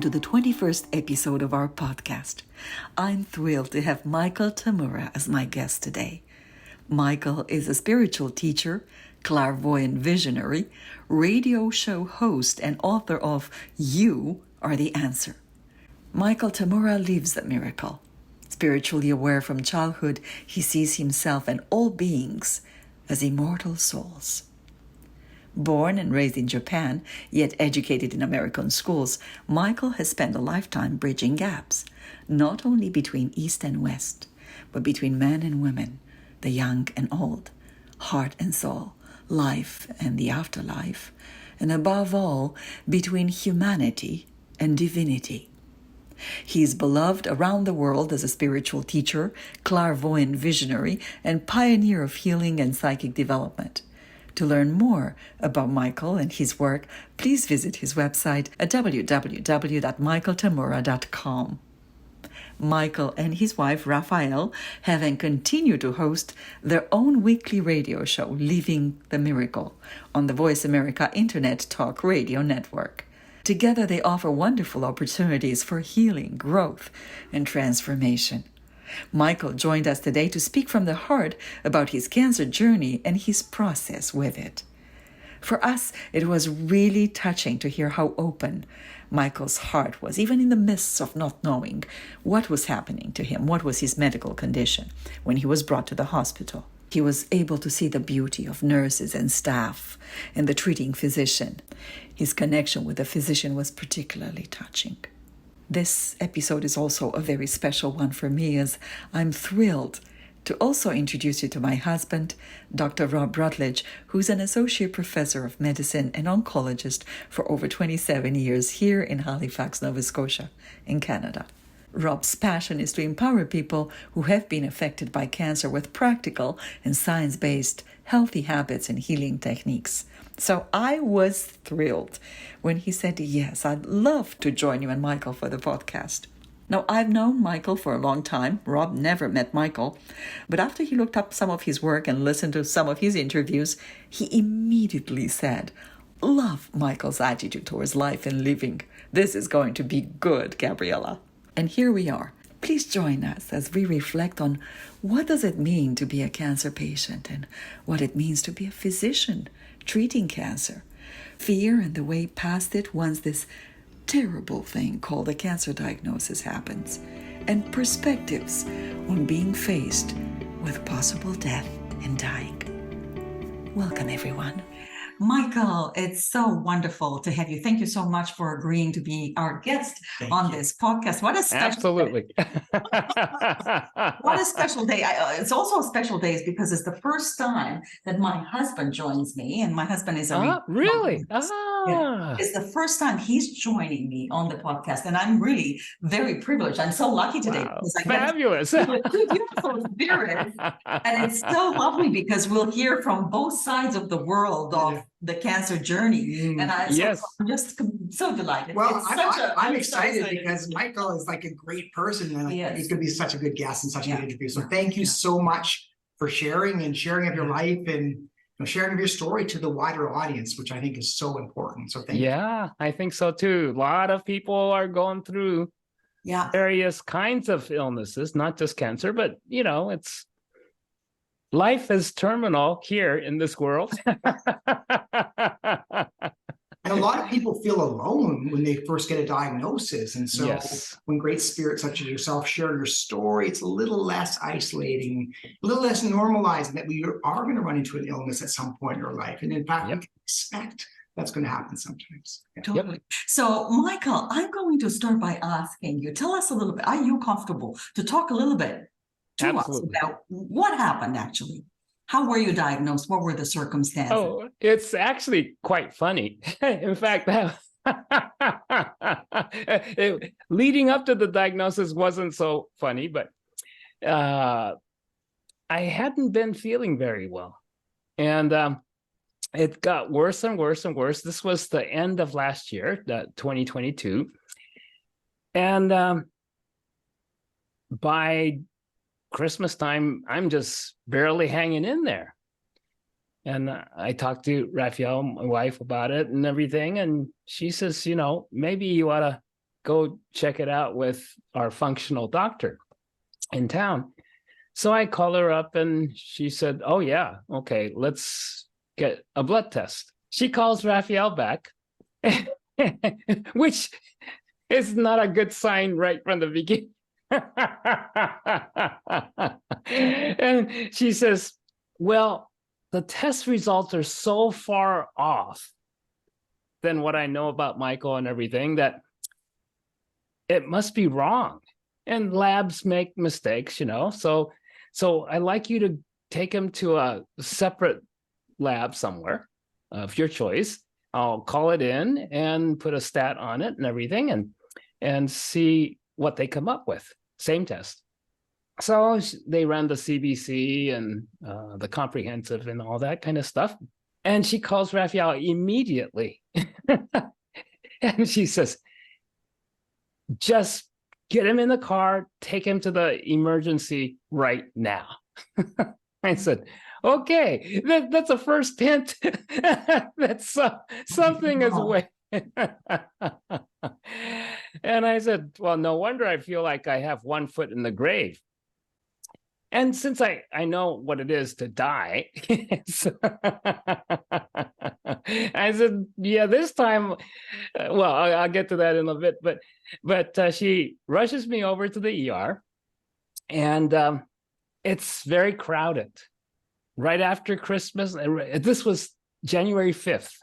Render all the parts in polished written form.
to the 21st episode of our podcast. I'm thrilled to have Michael Tamura as my guest today. Michael is a spiritual teacher, clairvoyant visionary, radio show host, and author of You Are the Answer. Michael Tamura lives a miracle. Spiritually aware from childhood, he sees himself and all beings as immortal souls. Born and raised in Japan, yet educated in American schools, Michael has spent a lifetime bridging gaps, not only between East and West, but between men and women, the young and old, heart and soul, life and the afterlife, and above all, between humanity and divinity. He is beloved around the world as a spiritual teacher, clairvoyant visionary, and pioneer of healing and psychic development. To learn more about Michael and his work, please visit his website at www.michaeltamura.com. Michael and his wife, Raphaelle, have and continue to host their own weekly radio show, Living the Miracle, on the VoiceAmerica Internet Talk Radio Network. Together, they offer wonderful opportunities for healing, growth, and transformation. Michael joined us today to speak from the heart about his cancer journey and his process with it. For us, it was really touching to hear how open Michael's heart was, even in the midst of not knowing what was happening to him, what was his medical condition when he was brought to the hospital. He was able to see the beauty of nurses and staff and the treating physician. His connection with the physician was particularly touching. This episode is also a very special one for me, as I'm thrilled to also introduce you to my husband, Dr. Rob Rutledge, who's an associate professor of medicine and oncologist for over 27 years here in Halifax, Nova Scotia, in Canada. Rob's passion is to empower people who have been affected by cancer with practical and science-based healthy habits and healing techniques. So I was thrilled when he said, yes, I'd love to join you and Michael for the podcast. Now, I've known Michael for a long time. Rob never met Michael. But after he looked up some of his work and listened to some of his interviews, he immediately said, love Michael's attitude towards life and living. This is going to be good, Gabriela. And here we are. Please join us as we reflect on what does it mean to be a cancer patient and what it means to be a physician treating cancer, fear and the way past it once this terrible thing called a cancer diagnosis happens, and perspectives on being faced with possible death and dying. Welcome, everyone. Michael, it's so wonderful to have you. Thank you so much for agreeing to be our guest on this podcast. What a special Absolutely. What a special day. It's also a special day because it's the first time that my husband joins me, and my husband is a really? Yeah. It's the first time he's joining me on the podcast, and I'm really very privileged. I'm so lucky today. Wow. Because I Fabulous. Two beautiful spirits, and it's so lovely because we'll hear from both sides of the world of the cancer journey. And I'm just so delighted. Well, I'm excited because Michael is like a great person, and he's going to be such a good guest and such a good interview. So thank you so much for sharing of your life and sharing of your story to the wider audience, which I think is so important. So thank you. Yeah, I think so too. A lot of people are going through various kinds of illnesses, not just cancer, but it's life is terminal here in this world. And a lot of people feel alone when they first get a diagnosis. And so when great spirits such as yourself share your story, it's a little less isolating, a little less normalizing that we are going to run into an illness at some point in our life. And in fact, we can expect that's going to happen sometimes. Totally. So, Michael, I'm going to start by asking you, tell us a little bit, are you comfortable to talk a little bit to us about what happened actually? How were you diagnosed? What were the circumstances? Oh, it's actually quite funny. In fact, leading up to the diagnosis wasn't so funny, but I hadn't been feeling very well. And it got worse and worse and worse. This was the end of last year, 2022. And by Christmas time, I'm just barely hanging in there. And I talked to Raphaelle, my wife, about it and everything. And she says, maybe you ought to go check it out with our functional doctor in town. So I called her up and she said, oh, yeah, okay, let's get a blood test. She calls Raphaelle back, which is not a good sign right from the beginning. And she says, well, the test results are so far off than what I know about Michael and everything that it must be wrong. And labs make mistakes, So I'd like you to take him to a separate lab somewhere of your choice. I'll call it in and put a stat on it and everything and see what they come up with. Same test. So they ran the CBC and the comprehensive and all that kind of stuff. And she calls Raphaelle immediately. And she says, just get him in the car, take him to the emergency right now. I said, okay, that's a first hint. That's something is way. And I said, well, no wonder I feel like I have one foot in the grave. And since I know what it is to die, I said, yeah, this time, well, I'll get to that in a bit, but she rushes me over to the ER, and it's very crowded. Right after Christmas, this was January 5th,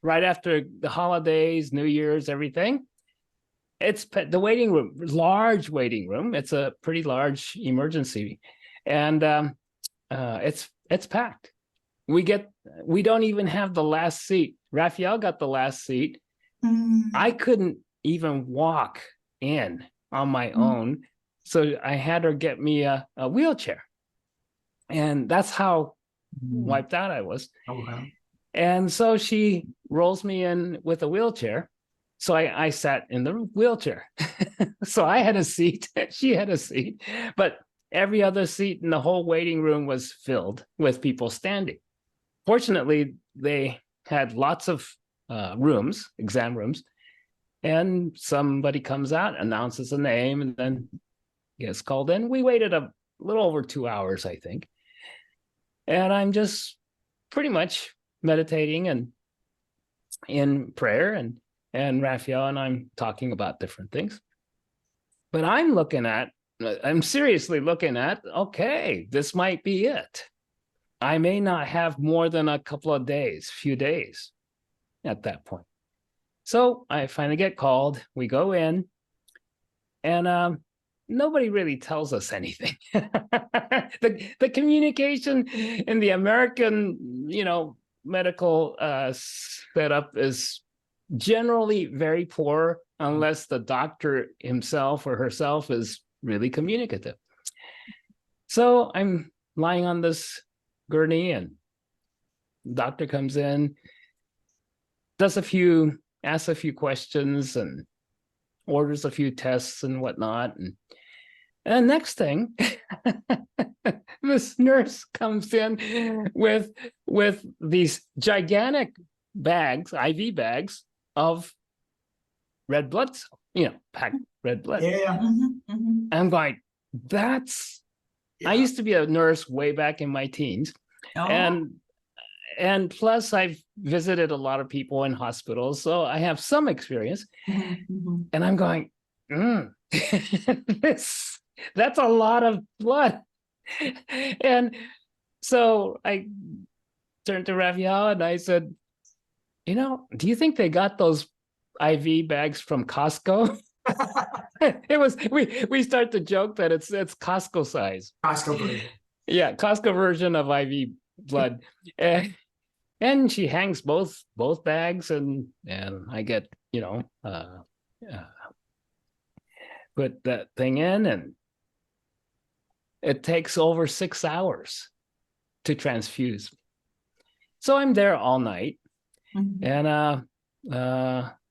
right after the holidays, New Year's, everything. It's the waiting room, large waiting room. It's a pretty large emergency, and it's packed. We don't even have the last seat. Raphaelle got the last seat. I couldn't even walk in on my own, so I had her get me a wheelchair, and that's how wiped out I was. Oh, wow. And so she rolls me in with a wheelchair. So I sat in the wheelchair. So I had a seat, she had a seat, but every other seat in the whole waiting room was filled with people standing. Fortunately, they had lots of rooms, exam rooms, and somebody comes out, announces a name, and then gets called in. We waited a little over 2 hours, I think. And I'm just pretty much meditating and in prayer, and Raphaelle and I'm talking about different things. But I'm seriously looking at, okay, this might be it. I may not have more than a couple of days, few days at that point. So I finally get called. We go in, and nobody really tells us anything. The communication in the American, medical setup is generally very poor unless the doctor himself or herself is really communicative. So I'm lying on this gurney, and the doctor comes in, asks a few questions and orders a few tests and whatnot. And next thing, this nurse comes in with these gigantic bags, IV bags of red blood cells, packed red blood. Yeah. I'm going, I used to be a nurse way back in my teens. Oh. And plus I've visited a lot of people in hospitals, so I have some experience. And I'm going, that's a lot of blood. And so I turned to Raphaelle and I said, do you think they got those IV bags from Costco? It was, we start to joke that it's Costco size. Costco version. Yeah, Costco version of IV blood. And she hangs both bags, and I get, put that thing in, and it takes over 6 hours to transfuse. So I'm there all night. And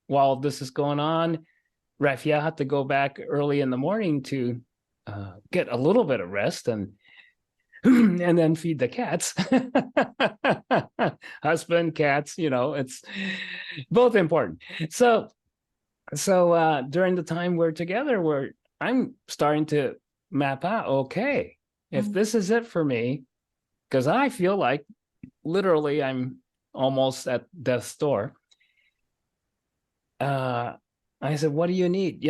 while this is going on, Raphaelle had to go back early in the morning to get a little bit of rest and then feed the cats. Husband, cats, it's both important. So So during the time we're together, I'm starting to map out, okay, if this is it for me, because I feel like literally I'm almost at death's door. I said, what do you need?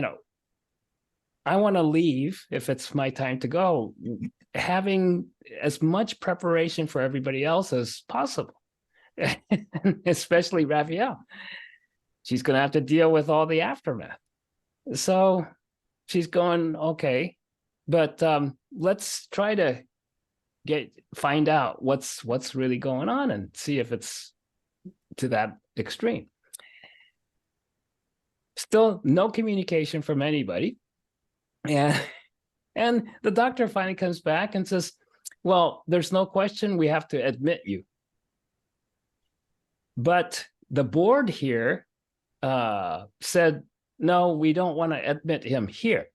I want to leave if it's my time to go, having as much preparation for everybody else as possible, especially Raphaelle. She's going to have to deal with all the aftermath. So she's going, okay, but let's try to find out what's really going on and see if it's to that extreme. Still no communication from anybody. And the doctor finally comes back and says, well, there's no question, we have to admit you. But the board here said, no, we don't want to admit him here.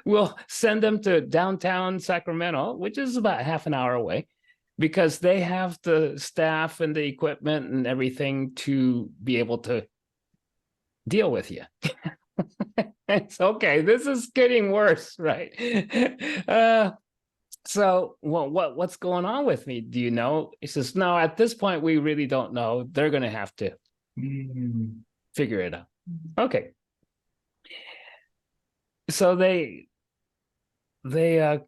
We'll send him to downtown Sacramento, which is about half an hour away, because they have the staff and the equipment and everything to be able to deal with you. It's okay. This is getting worse, right? So, well, what's going on with me? Do you know? He says, no, at this point, we really don't know. They're going to have to figure it out. Okay. So they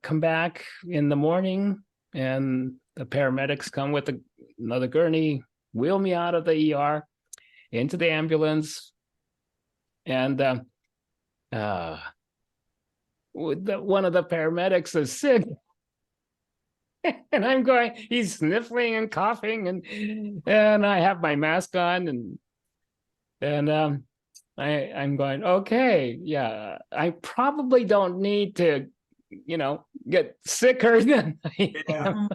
come back in the morning, and the paramedics come with another gurney, wheel me out of the ER into the ambulance, and one of the paramedics is sick. And I'm going, he's sniffling and coughing, and I have my mask on, and I'm going, okay, yeah, I probably don't need to, get sicker than I am.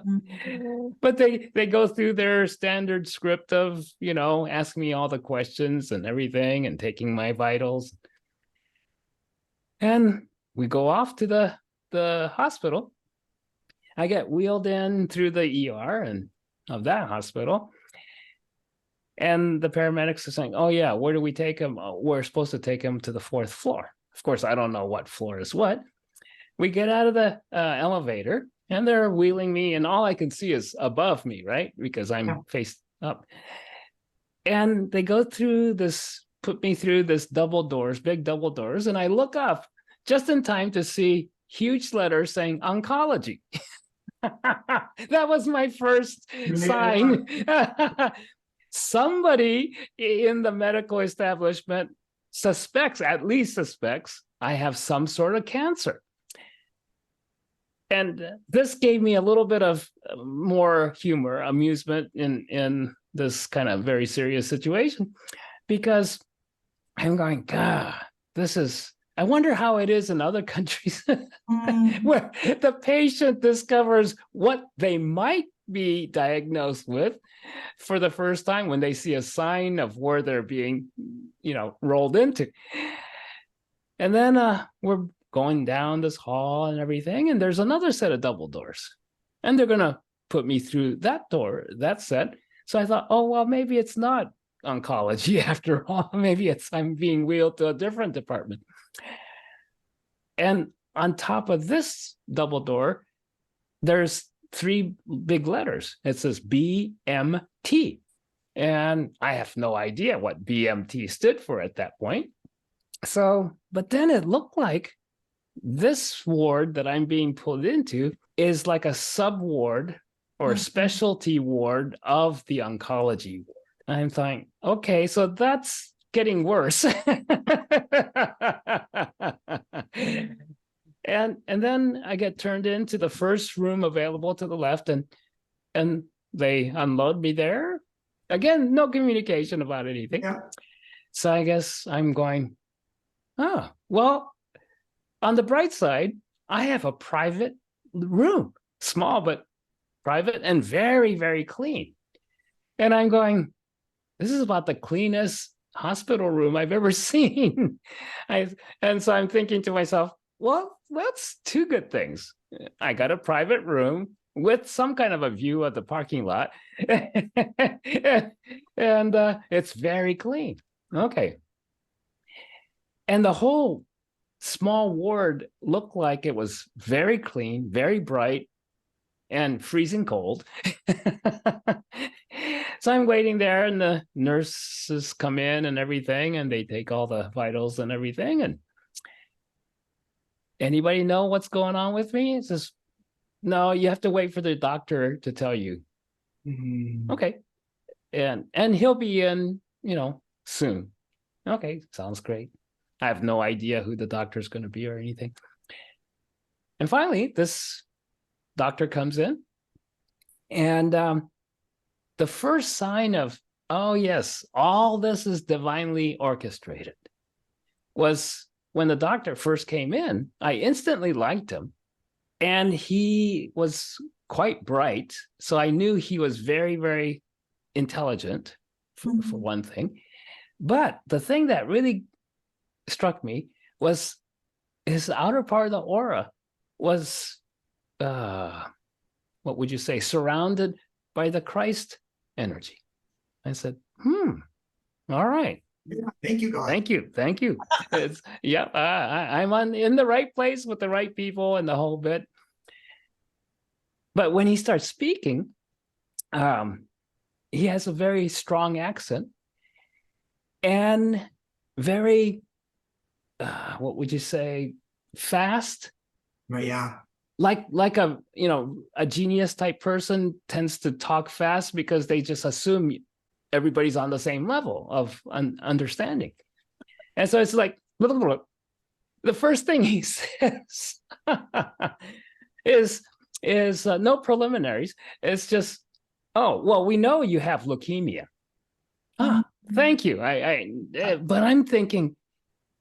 But they go through their standard script of, asking me all the questions and everything and taking my vitals. And we go off to the hospital. I get wheeled in through the ER of that hospital. And the paramedics are saying, oh, yeah, where do we take him? Oh, we're supposed to take him to the 4th floor. Of course, I don't know what floor is what. We get out of the elevator, and they're wheeling me, and all I can see is above me, right? Because I'm face up. And they go through this, put me through this big double doors, and I look up just in time to see huge letters saying oncology. That was my first sign. Somebody in the medical establishment at least suspects I have some sort of cancer. And this gave me a little bit of more humor, amusement in this kind of very serious situation, because I'm going, God, I wonder how it is in other countries where the patient discovers what they might be diagnosed with for the first time when they see a sign of where they're being, rolled into. And then we're going down this hall and everything, and there's another set of double doors, and they're going to put me through that set. So I thought, oh, well, maybe it's not oncology after all. Maybe I'm being wheeled to a different department. And on top of this double door, there's 3 big letters. It says BMT. And I have no idea what BMT stood for at that point. So, but then it looked like this ward that I'm being pulled into is like a sub-ward or specialty ward of the oncology ward. I'm thinking, okay, so that's getting worse. And then I get turned into the first room available to the left, and they unload me there. Again, no communication about anything. Yeah. So I guess I'm going, oh, well, on the bright side, I have a private room, small but private and very, very clean. And I'm going, this is about the cleanest hospital room I've ever seen. And so I'm thinking to myself, well, that's 2 good things. I got a private room with some kind of a view of the parking lot, and it's very clean. Okay. And the whole small ward looked like it was very clean, very bright, and freezing cold. So I'm waiting there, and the nurses come in and everything, and they take all the vitals and everything. And anybody know what's going on with me? It says, no, you have to wait for the doctor to tell you. Mm-hmm. Okay. And he'll be in, soon. Okay, sounds great. I have no idea who the doctor's going to be or anything. And finally, this doctor comes in, and the first sign of, oh yes, all this is divinely orchestrated, was when the doctor first came in. I instantly liked him, and he was quite bright, so I knew he was very, very intelligent, for one thing. But the thing that really struck me was his outer part of the aura was, what would you say, surrounded by the Christ energy. I said, all right. Yeah, thank you, God. Thank you. It's, I'm in the right place with the right people and the whole bit. But when he starts speaking, he has a very strong accent and very, what would you say, fast? Right, yeah. Like a genius type person tends to talk fast because they just assume everybody's on the same level of understanding. And so it's like, the first thing he says is no preliminaries. It's just, oh, well, we know you have leukemia. Thank you. But I'm thinking,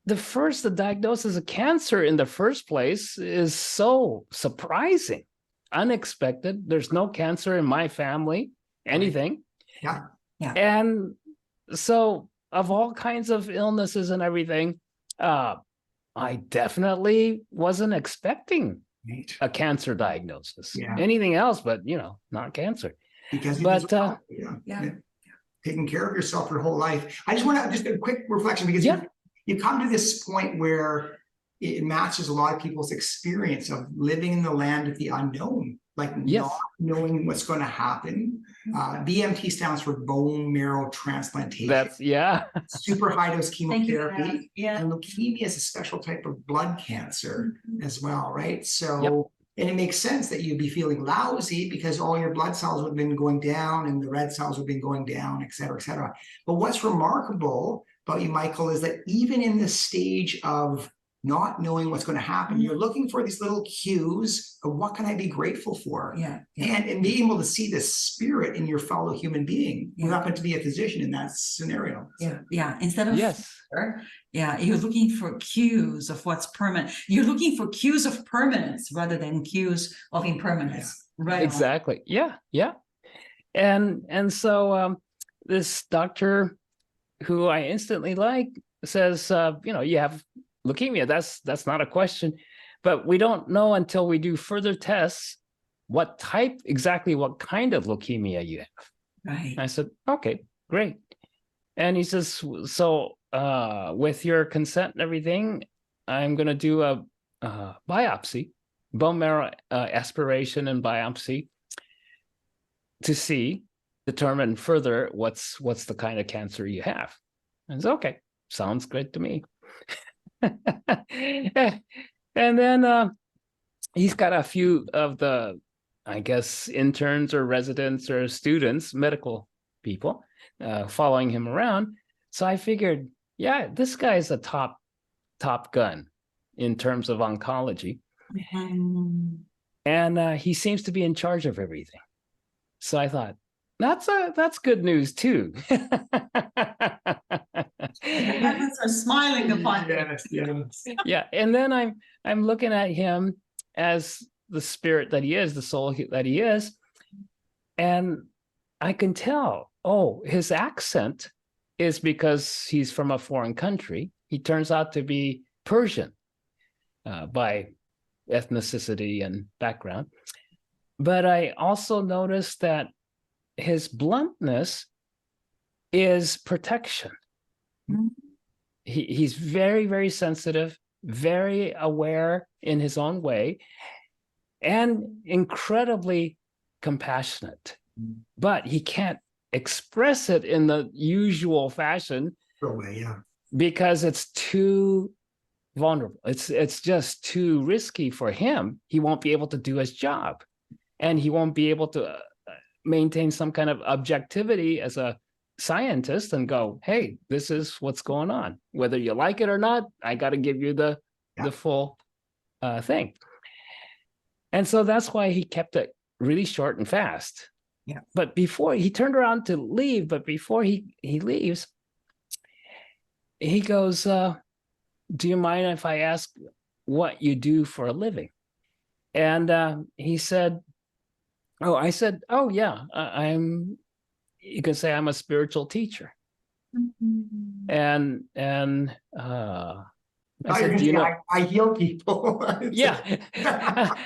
the diagnosis of cancer in the first place is so surprising, unexpected. There's no cancer in my family, anything. Yeah. And so of all kinds of illnesses and everything, I definitely wasn't expecting a cancer diagnosis. Yeah. Anything else, but not cancer. Because taking care of yourself your whole life. I just want to just a quick reflection, because you come to this point where it matches a lot of people's experience of living in the land of the unknown, like not knowing what's going to happen. BMT stands for bone marrow transplantation. That's super high dose chemotherapy. Yeah. And leukemia is a special type of blood cancer as well, right? So, and it makes sense that you'd be feeling lousy because all your blood cells would have been going down and the red cells would have been going down, et cetera, et cetera. But what's remarkable about you, Michael, is that even in the stage of not knowing what's going to happen, you're looking for these little cues of what can I be grateful for? And being able to see the spirit in your fellow human being. You're not going to be a physician in that scenario. Instead of you're looking for cues of what's permanent. You're looking for cues of permanence rather than cues of impermanence. Right. Exactly. Yeah. And so this doctor, who I instantly like, says, you have leukemia. That's not a question, but we don't know until we do further tests what kind of leukemia you have. Right. I said, okay, great. And he says, so with your consent and everything, I'm going to do a biopsy, bone marrow aspiration and biopsy, to determine further what's the kind of cancer you have. And said, okay, sounds good to me. And then he's got a few of the, I guess, interns or residents or students, medical people, following him around. So I figured, this guy's a top gun in terms of oncology. And he seems to be in charge of everything. So I thought, that's good news too. Heavens are smiling upon Yeah, and then I'm looking at him as the spirit that he is, the soul that he is, and I can tell, his accent is because he's from a foreign country. He turns out to be Persian by ethnicity and background. But I also noticed that his bluntness is protection. He's very, very sensitive, very aware in his own way, and incredibly compassionate. But he can't express it in the usual fashion because it's too vulnerable. It's just too risky for him. He won't be able to do his job, and he won't be able to maintain some kind of objectivity as a scientist and go, hey, this is what's going on. Whether you like it or not, I got to give you the full thing. And so that's why he kept it really short and fast. Yeah. But before he turned around to leave, but before he leaves, he goes, do you mind if I ask what you do for a living? And he said, I said, oh yeah, you can say I'm a spiritual teacher. And I said, do you know, I heal people. Yeah.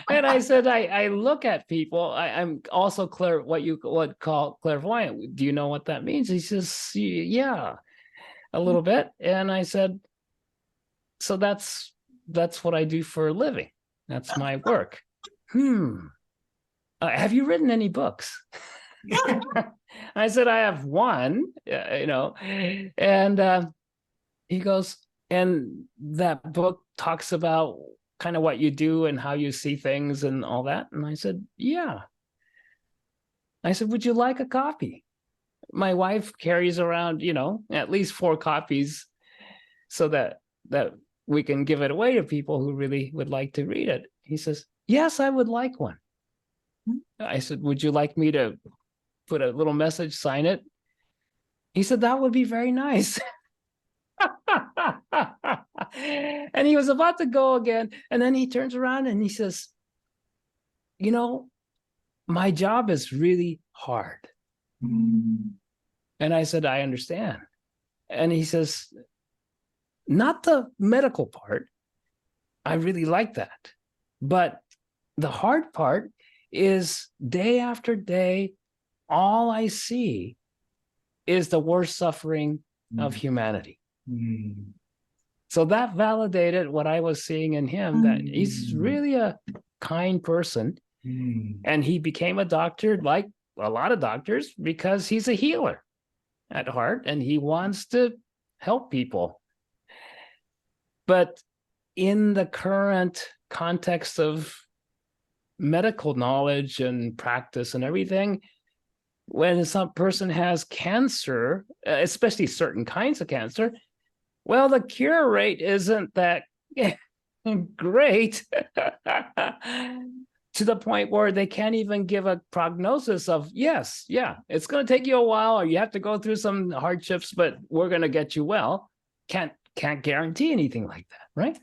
And I said, I look at people. I'm also what you would call clairvoyant. Do you know what that means? He says, yeah, a little bit. And I said, so that's what I do for a living. That's my work. Have you written any books? I said, I have one, and he goes, and that book talks about kind of what you do and how you see things and all that. And I said, yeah. I said, would you like a copy? My wife carries around, at least 4 copies so that we can give it away to people who really would like to read it. He says, yes, I would like one. I said, would you like me to put a little message, sign it? He said, that would be very nice. And he was about to go again. And then he turns around and he says, my job is really hard. And I said, I understand. And he says, not the medical part. I really like that. But the hard part is day after day, all I see is the worst suffering of humanity. So that validated what I was seeing in him, that he's really a kind person. And he became a doctor, like a lot of doctors, because he's a healer at heart and he wants to help people. But in the current context of medical knowledge and practice and everything, when some person has cancer, especially certain kinds of cancer, well, the cure rate isn't that great to the point where they can't even give a prognosis of, yes, yeah, it's going to take you a while, or you have to go through some hardships, but we're going to get you well. Can't guarantee anything like that, right?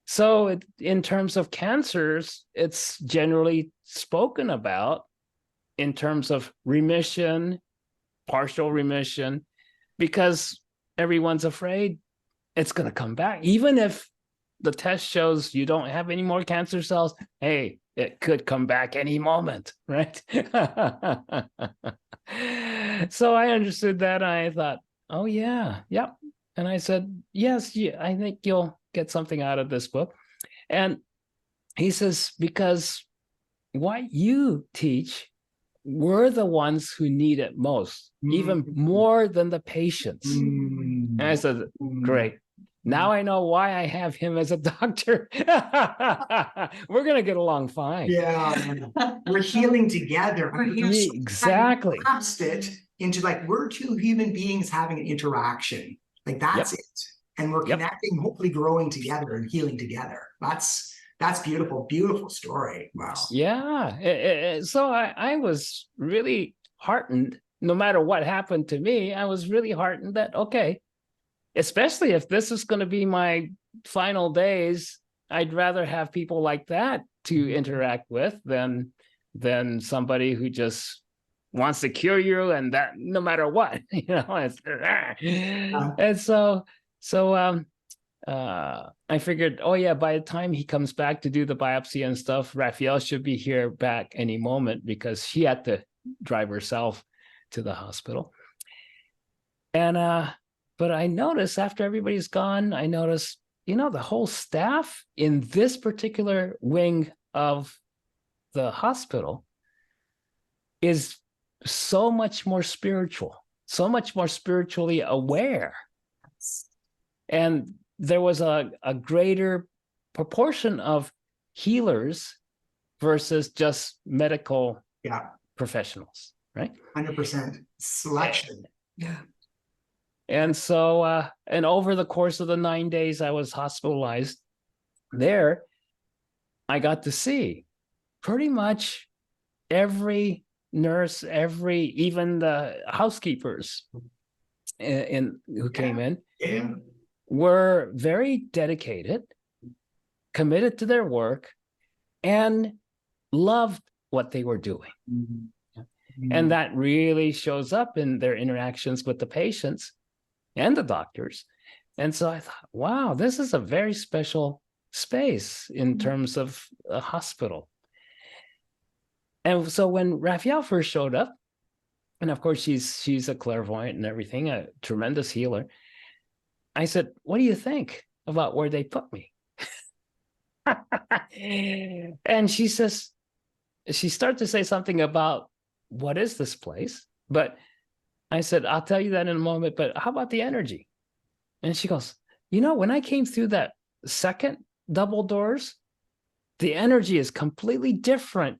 So in terms of cancers, it's generally spoken about in terms of remission, partial remission, because everyone's afraid it's going to come back. Even if the test shows you don't have any more cancer cells, hey, it could come back any moment, right? So I understood that. And I thought, oh, yeah, yep. And I said, yes, yeah, I think you'll get something out of this book. And he says, because what you teach, we're the ones who need it most, even more than the patients. And I said, great. Now I know why I have him as a doctor. We're going to get along fine. Yeah. We're healing together. Exactly. Cast it into we're 2 human beings having an interaction. That's it. And we're connecting, hopefully growing together and healing together. That's beautiful, beautiful story. Wow. Yeah. So I was really heartened. No matter what happened to me, I was really heartened that, okay, especially if this is going to be my final days, I'd rather have people like that to interact with than somebody who just wants to cure you, and that no matter what, and so I figured, oh yeah, by the time he comes back to do the biopsy and stuff, Raphaelle should be here back any moment, because she had to drive herself to the hospital. And But I noticed after everybody's gone, I noticed, the whole staff in this particular wing of the hospital is so much more spiritual, so much more spiritually aware. And there was a greater proportion of healers versus just medical professionals, right? 100% selection. Yeah. And so, and over the course of the 9 days I was hospitalized there, I got to see pretty much every nurse, even the housekeepers who came in were very dedicated, committed to their work, and loved what they were doing. And that really shows up in their interactions with the patients and the doctors. And so I thought, wow, this is a very special space in terms of a hospital. And so when Raphaelle first showed up, and of course she's a clairvoyant and everything, a tremendous healer, I said, what do you think about where they put me? And she says, she started to say something about, what is this place? But I said, I'll tell you that in a moment, but how about the energy? And she goes, when I came through that second double doors, the energy is completely different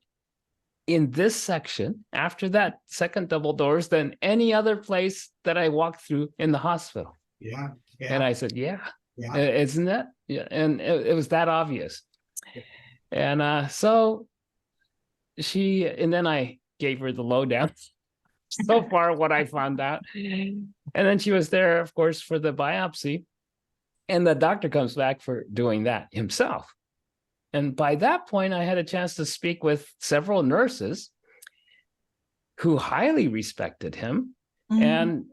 in this section after that second double doors than any other place that I walked through in the hospital. Yeah. And I said, isn't it? Yeah. And it was that obvious. And so and then I gave her the lowdown so far what I found out. And then she was there, of course, for the biopsy. And the doctor comes back for doing that himself. And by that point, I had a chance to speak with several nurses who highly respected him. And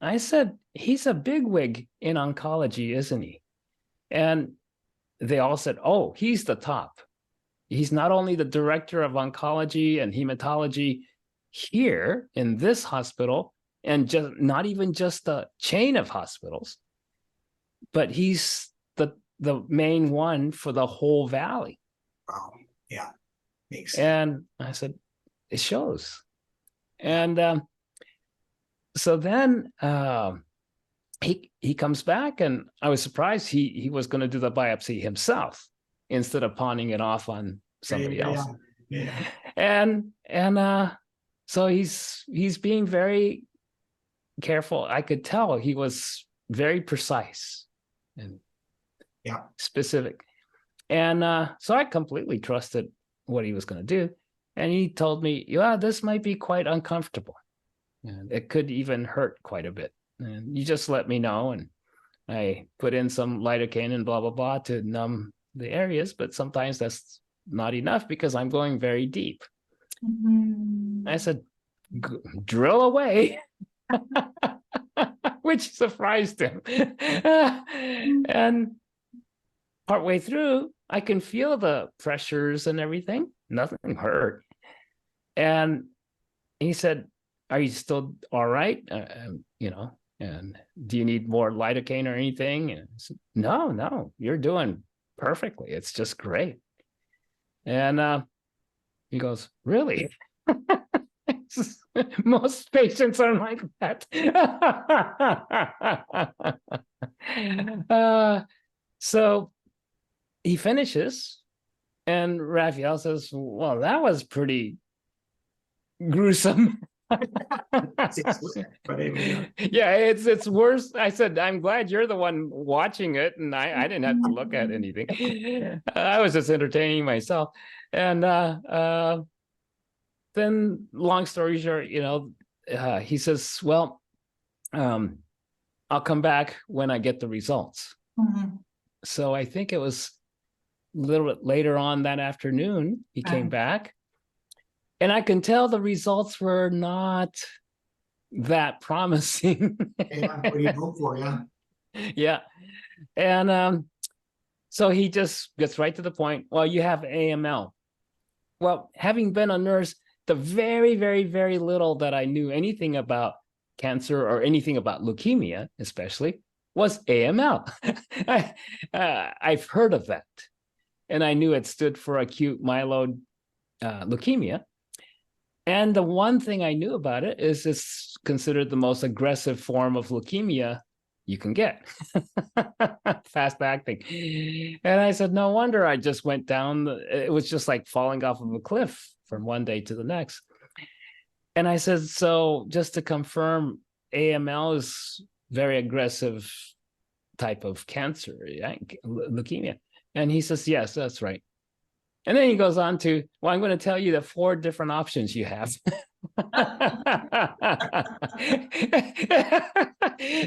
I said, he's a bigwig in oncology, isn't he? And they all said, oh, he's the top. He's not only the director of oncology and hematology here in this hospital, and just not even just the chain of hospitals, but he's the main one for the whole valley. Wow. Yeah. Makes sense. And I said, it shows. And so then he comes back, and I was surprised he was going to do the biopsy himself instead of pawning it off on somebody else. Yeah. And so he's being very careful. I could tell he was very precise and specific. And so I completely trusted what he was going to do. And he told me, this might be quite uncomfortable. And it could even hurt quite a bit. And you just let me know. And I put in some lidocaine and blah, blah, blah to numb the areas. But sometimes that's not enough because I'm going very deep. I said, drill away, which surprised him. And partway through, I can feel the pressures and everything. Nothing hurt. And he said, are you still all right? And do you need more lidocaine or anything? And I said, no, you're doing perfectly. It's just great. And he goes, really? Most patients are like that. So he finishes, and Raphaelle says, well, that was pretty gruesome. Yeah, it's worse. I said, I'm glad you're the one watching it, and I didn't have to look at anything. I was just entertaining myself. And then, long story short, he says, well, I'll come back when I get the results. So I think it was a little bit later on that afternoon, he came back. And I can tell the results were not that promising. What do you hope for? Yeah. And so he just gets right to the point. Well, you have AML. Well, having been a nurse, the very, very, very little that I knew anything about cancer or anything about leukemia, especially, was AML. I've heard of that. And I knew it stood for acute myeloid leukemia. And the one thing I knew about it is it's considered the most aggressive form of leukemia you can get. Fast acting. And I said, no wonder I just went down. It was just like falling off of a cliff from one day to the next. And I said, so just to confirm, AML is very aggressive type of cancer, leukemia. And he says, yes, that's right. And then he goes on to, well, I'm going to tell you the 4 different options you have. And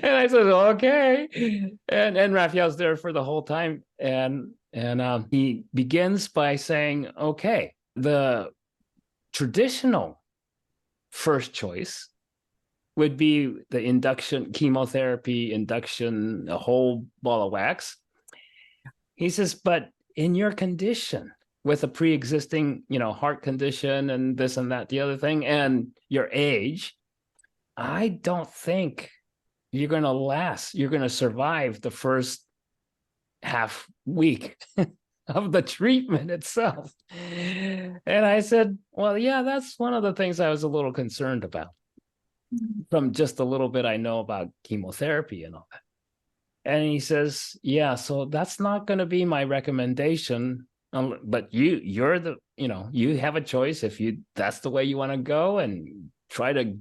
I said, okay. And Raphael's there for the whole time. And he begins by saying, okay, the traditional first choice would be the induction, chemotherapy induction, a whole ball of wax. He says, but in your condition, with a pre-existing, heart condition and this and that, the other thing, and your age, I don't think you're going to last. You're going to survive the first half week of the treatment itself. And I said, well, yeah, that's one of the things I was a little concerned about from just a little bit I know about chemotherapy and all that. And he says, yeah, so that's not going to be my recommendation. But you're the, you have a choice. If that's the way you want to go and try to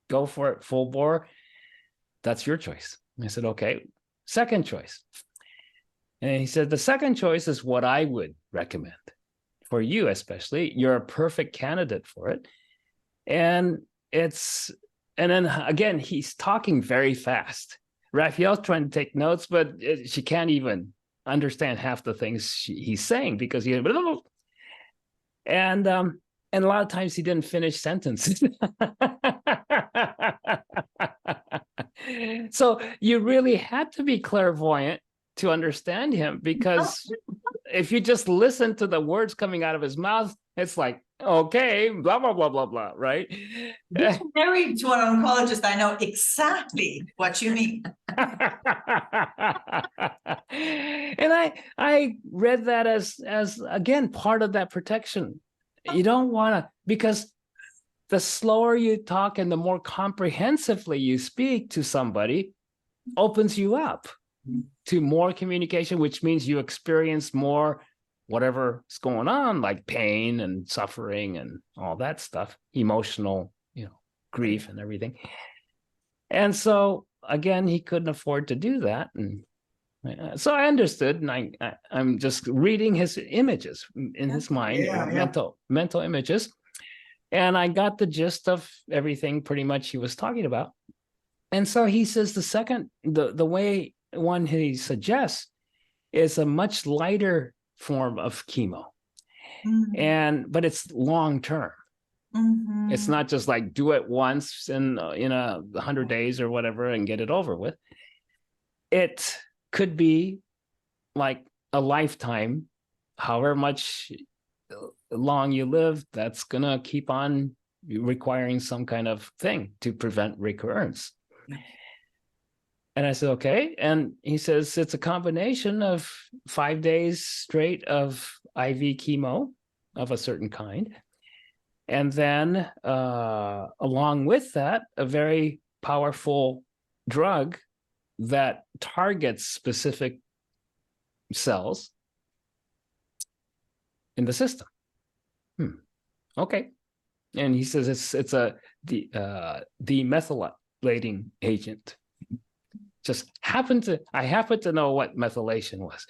go for it full bore, that's your choice. And I said, okay, second choice. And he said, the second choice is what I would recommend for you, especially. You're a perfect candidate for it. And then again, he's talking very fast. Raphaelle's trying to take notes, but she can't even understand half the things he's saying because he and a lot of times he didn't finish sentences. So you really had to be clairvoyant to understand him, because if you just listen to the words coming out of his mouth, it's like, okay, blah, blah, blah, blah, blah, right? Married to an oncologist, I know exactly what you mean. And I read that as again, part of that protection. You don't want to, because the slower you talk and the more comprehensively you speak to somebody opens you up to more communication, which means you experience more whatever's going on, like pain and suffering and all that stuff, emotional, grief and everything. And so again, he couldn't afford to do that. And so I understood, and I'm just reading his images in his mind, mental images. And I got the gist of everything pretty much he was talking about. And so he says the way one he suggests is a much lighter form of chemo. But it's long term. It's not just like do it once in 100 days or whatever and get it over with. It could be like a lifetime, however much long you live, that's gonna keep on requiring some kind of thing to prevent recurrence. And I said, okay. And he says it's a combination of 5 days straight of IV chemo of a certain kind. And then along with that, a very powerful drug that targets specific cells in the system. Okay. And he says it's a demethylating agent. I happen to know what methylation was.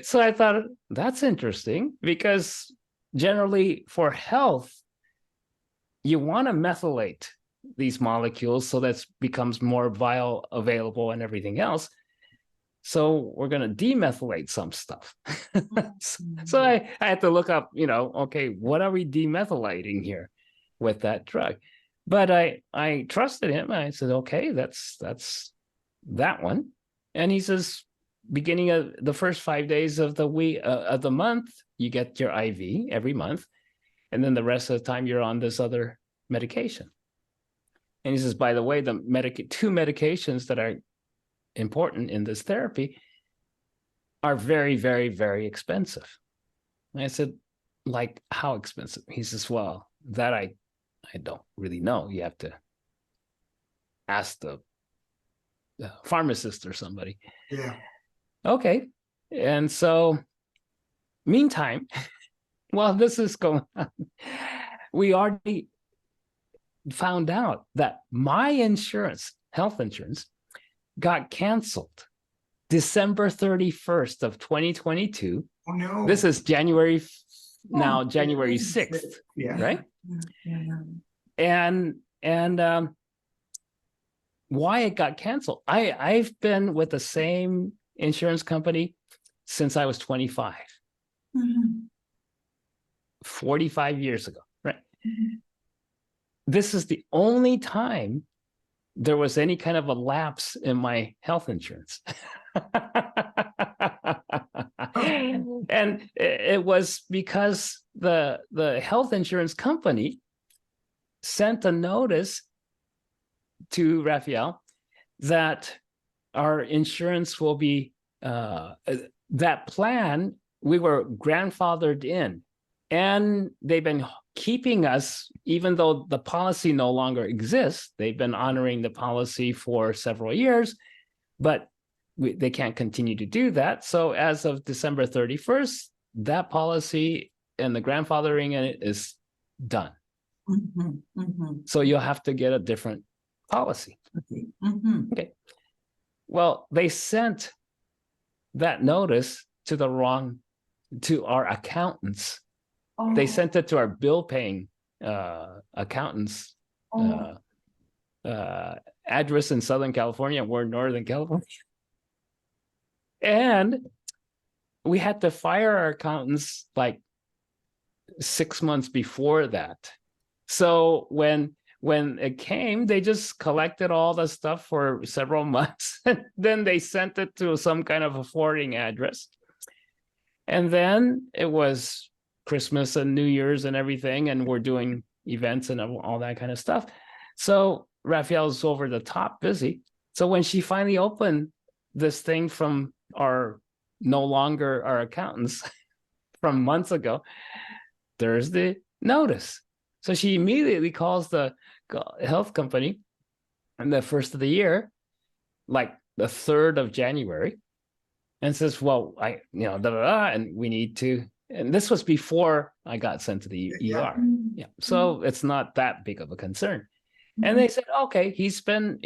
So I thought that's interesting, because generally for health, you want to methylate these molecules so that becomes more bioavailable and everything else. So we're going to demethylate some stuff. So I had to look up, okay, what are we demethylating here with that drug? But I trusted him. I said, okay, that's that one. And he says, beginning of the first 5 days of the week of the month, you get your IV every month. And then the rest of the time you're on this other medication. And he says, by the way, the two medications that are important in this therapy are very, very, very expensive. And I said, like, how expensive? He says, well, that I don't really know. You have to ask the pharmacist or somebody. Yeah. Okay. And so, meantime, while this is going on, we already found out that my insurance, health insurance, got canceled December 31st of 2022. Oh, no. This is January 6th, Yeah. right? Yeah. And why it got canceled. I've been with the same insurance company since I was 25, 45 years ago, right? This is the only time there was any kind of a lapse in my health insurance. And it was because the health insurance company sent a notice to Raphaelle that our insurance will be, that plan, we were grandfathered in, and they've been keeping us, even though the policy no longer exists. They've been honoring the policy for several years, but they can't continue to do that. So as of December 31st, that policy and the grandfathering in it is done. So you'll have to get a different policy. Okay. Well, they sent that notice to our accountants. They sent it to our bill paying accountants address in Southern California. We're Northern California. And we had to fire our accountants like 6 months before that. So when it came, they just collected all the stuff for several months. And then they sent it to some kind of a forwarding address. And then it was Christmas and New Year's and everything, and we're doing events and all that kind of stuff. So Raphaelle's over the top busy. So when she finally opened this thing from our accountants from months ago, there's the notice. So she immediately calls the health company on the first of the year, like the 3rd of January, and says, well, and we need to, and this was before I got sent to the ER. Yeah. So it's not that big of a concern. And they said, okay, he's been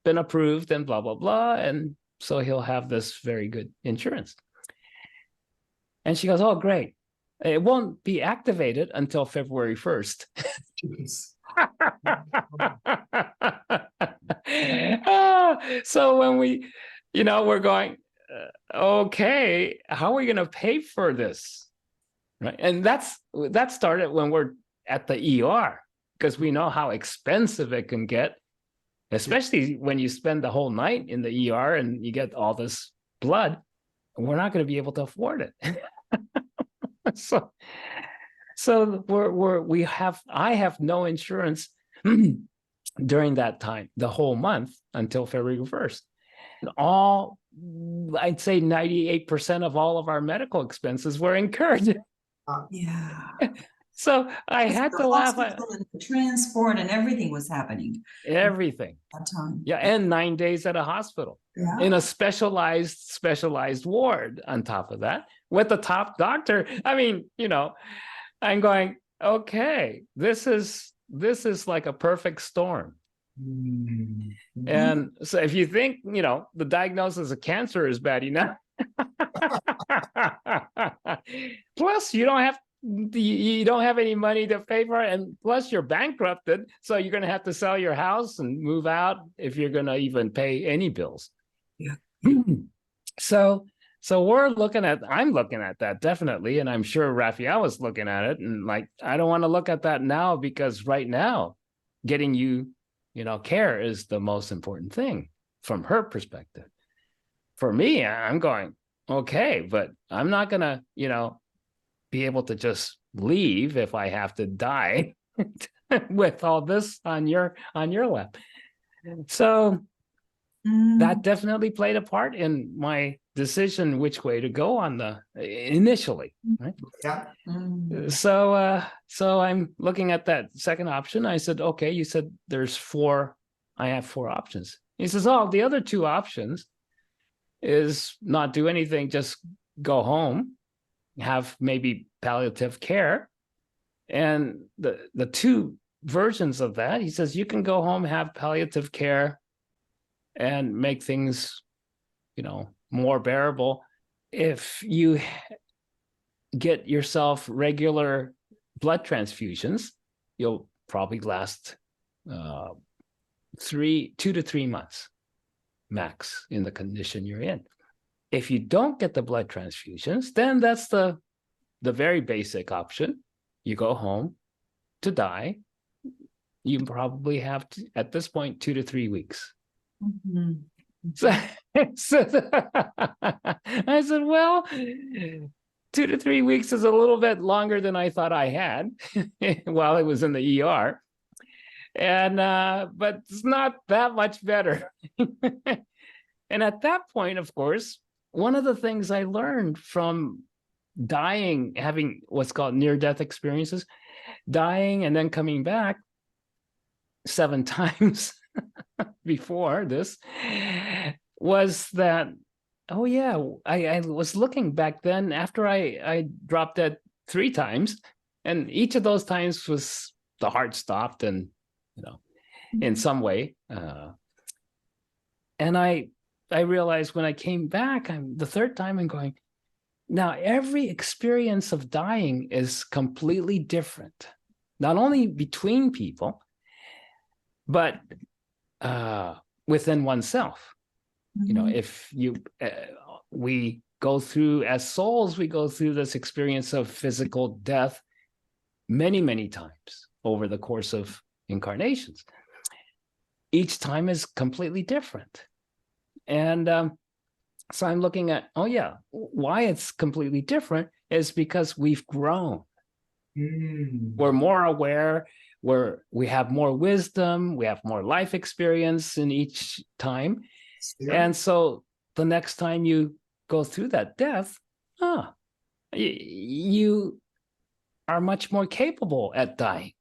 approved and blah, blah, blah. And so he'll have this very good insurance. And she goes, oh, great. It won't be activated until February 1st. So when we're going, okay, how are we going to pay for this? Right. And that started when we're at the ER, because we know how expensive it can get, especially when you spend the whole night in the ER and you get all this blood. We're not going to be able to afford it. So I have no insurance during that time, the whole month until February 1st. I'd say 98% of all of our medical expenses were incurred. Yeah. So I had to laugh at the transport and everything was happening. everything. That time. Yeah, and 9 days at a hospital in a specialized ward on top of that with the top doctor. I mean, I'm going, okay, this is like a perfect storm. And so if you think, the diagnosis of cancer is bad enough, plus you don't have any money to pay for it, and plus you're bankrupted, so you're going to have to sell your house and move out if you're going to even pay any bills. Yeah. So I'm looking at that definitely, and I'm sure Raphaelle was looking at it, and like, I don't want to look at that now, because right now getting you care is the most important thing from her perspective. For me, I'm going, okay, but I'm not going to, be able to just leave if I have to die with all this on your lap. So that definitely played a part in my decision which way to go on the initially, right? Yeah. So I'm looking at that second option. I said, okay, you said there's 4. I have 4 options. He says, oh, the other 2 options is not do anything, just go home, have maybe palliative care. And the 2 versions of that, he says, you can go home, have palliative care, and make things, more bearable if you get yourself regular blood transfusions. You'll probably last 2 to 3 months max in the condition you're in. If you don't get the blood transfusions, then that's the very basic option. You go home to die. You probably have at this point 2 to 3 weeks. So I said, well, 2 to 3 weeks is a little bit longer than I thought I had while I was in the ER. And but it's not that much better. And at that point, of course, one of the things I learned from dying, having what's called near-death experiences, dying and then coming back 7 times before this, was that, oh yeah, I was looking back then after I dropped dead 3 times, and each of those times was the heart stopped and, in some way. And I realized when I came back, the 3rd time, I'm going, now every experience of dying is completely different, not only between people, but within oneself. If we go through, as souls, we go through this experience of physical death many, many times over the course of incarnations. Each time is completely different. And so I'm looking at, oh yeah, why it's completely different is because we've grown. We're more aware, we have more wisdom, we have more life experience in each time. And so the next time you go through that death, you are much more capable at dying.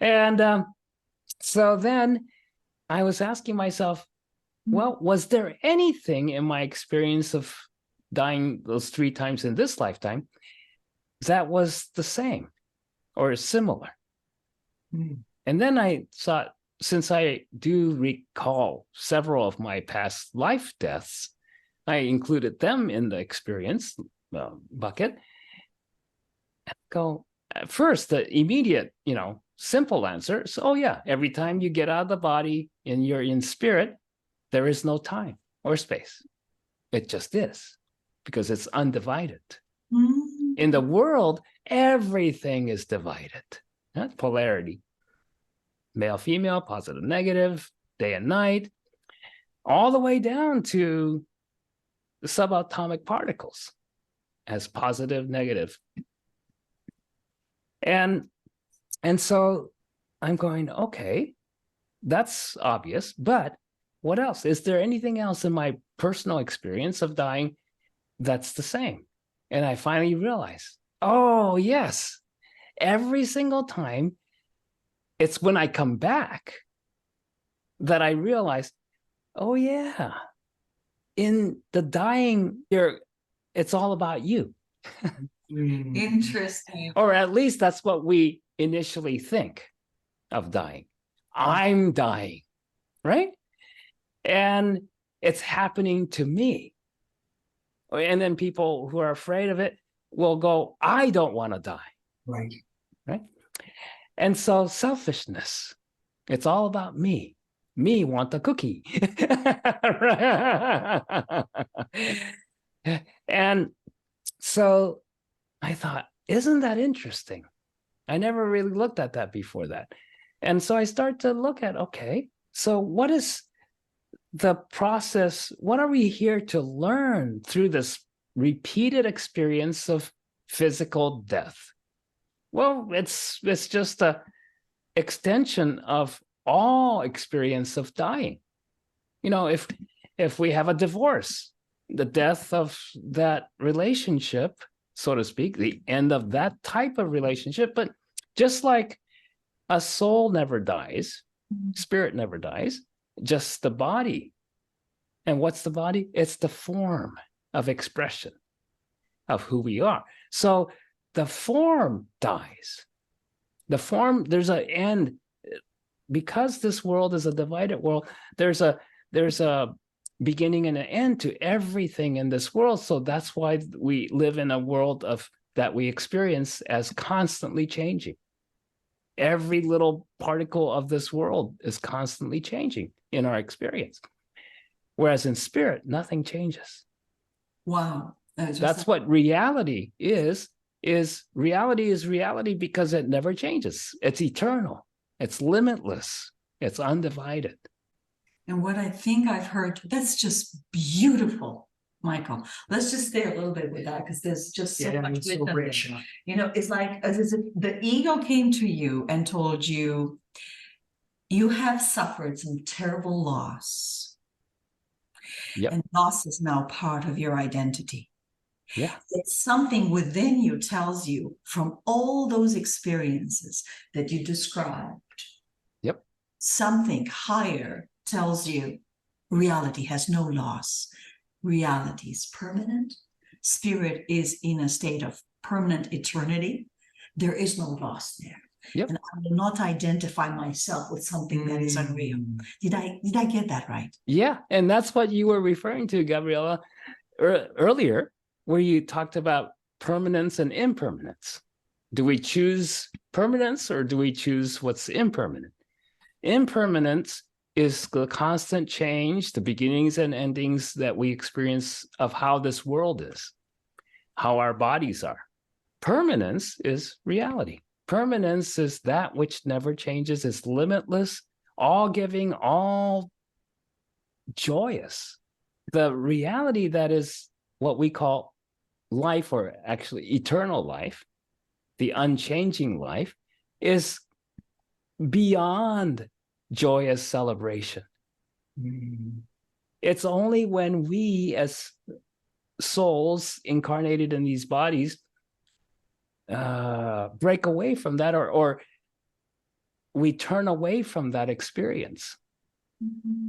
And so then I was asking myself, well, was there anything in my experience of dying those 3 times in this lifetime that was the same or similar? And then I thought, since I do recall several of my past life deaths, I included them in the experience bucket. And go, at first, the immediate, simple answer is, oh yeah, every time you get out of the body and you're in spirit, there is no time or space. It just is, because it's undivided. In the world, everything is divided. That's polarity. Male, female, positive, negative, day and night, all the way down to the subatomic particles as positive, negative. And so I'm going, okay, that's obvious, but what else? Is there anything else in my personal experience of dying that's the same? And I finally realized, oh yes, every single time, it's when I come back that I realize, oh yeah, in the dying, it's all about you. Interesting. Or at least that's what we initially think of dying. I'm dying, right? And it's happening to me. And then people who are afraid of it will go, I don't want to die. Right. Right? And so selfishness, it's all about me. Me want the cookie. And so I thought, isn't that interesting? I never really looked at that before that. And so I start to look at, okay, so what is the process? What are we here to learn through this repeated experience of physical death. Well, it's just a extension of all experience of dying. You know, if we have a divorce, the death of that relationship, so to speak, the end of that type of relationship. But just like a soul never dies, spirit never dies, just the body. And what's the body? It's the form of expression of who we are. So the form dies. The form, there's an end. Because this world is a divided world, there's a beginning and an end to everything in this world. So that's why we live in a world that we experience as constantly changing. Every little particle of this world is constantly changing in our experience. Whereas in spirit, nothing changes. Wow. That's what reality is reality is reality because it never changes. It's eternal. It's limitless. It's undivided. And what I think I've heard, that's just beautiful, Michael. Let's just stay a little bit with that because there's just so much it's so wisdom rich. there. You know, it's like as if the ego came to you and told you, you have suffered some terrible loss. Yep. And loss is now part of your identity. Yeah. It's something within you tells you from all those experiences that you described. Yep. Something higher tells you reality has no loss. Reality is permanent. Spirit is in a state of permanent eternity. There is no loss there. Yep. And I will not identify myself with something that is unreal. Did I get that right? Yeah. And that's what you were referring to, Gabriela, earlier, where you talked about permanence and impermanence. Do we choose permanence or do we choose what's impermanent? Impermanence is the constant change, the beginnings and endings that we experience of how this world is, how our bodies are. Permanence is reality. Permanence is that which never changes, is limitless, all giving, all joyous. The reality that is what we call life, or actually eternal life, the unchanging life, is beyond joyous celebration. It's only when we as souls incarnated in these bodies break away from that, or we turn away from that experience.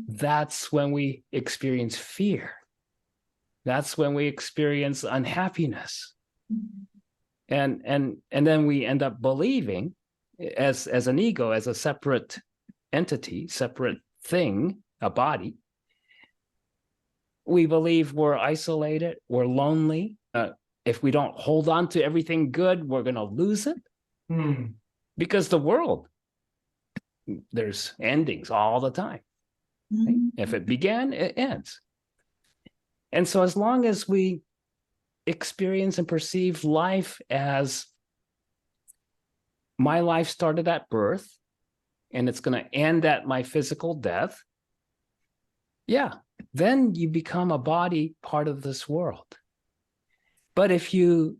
That's when we experience fear. That's when we experience unhappiness. And then we end up believing as an ego, as a separate entity, separate thing, a body. We believe we're isolated, we're lonely. If we don't hold on to everything good, we're going to lose it. Because the world, there's endings all the time. Right? If it began, it ends. And so as long as we experience and perceive life as my life started at birth and it's going to end at my physical death, yeah, then you become a body part of this world. But if you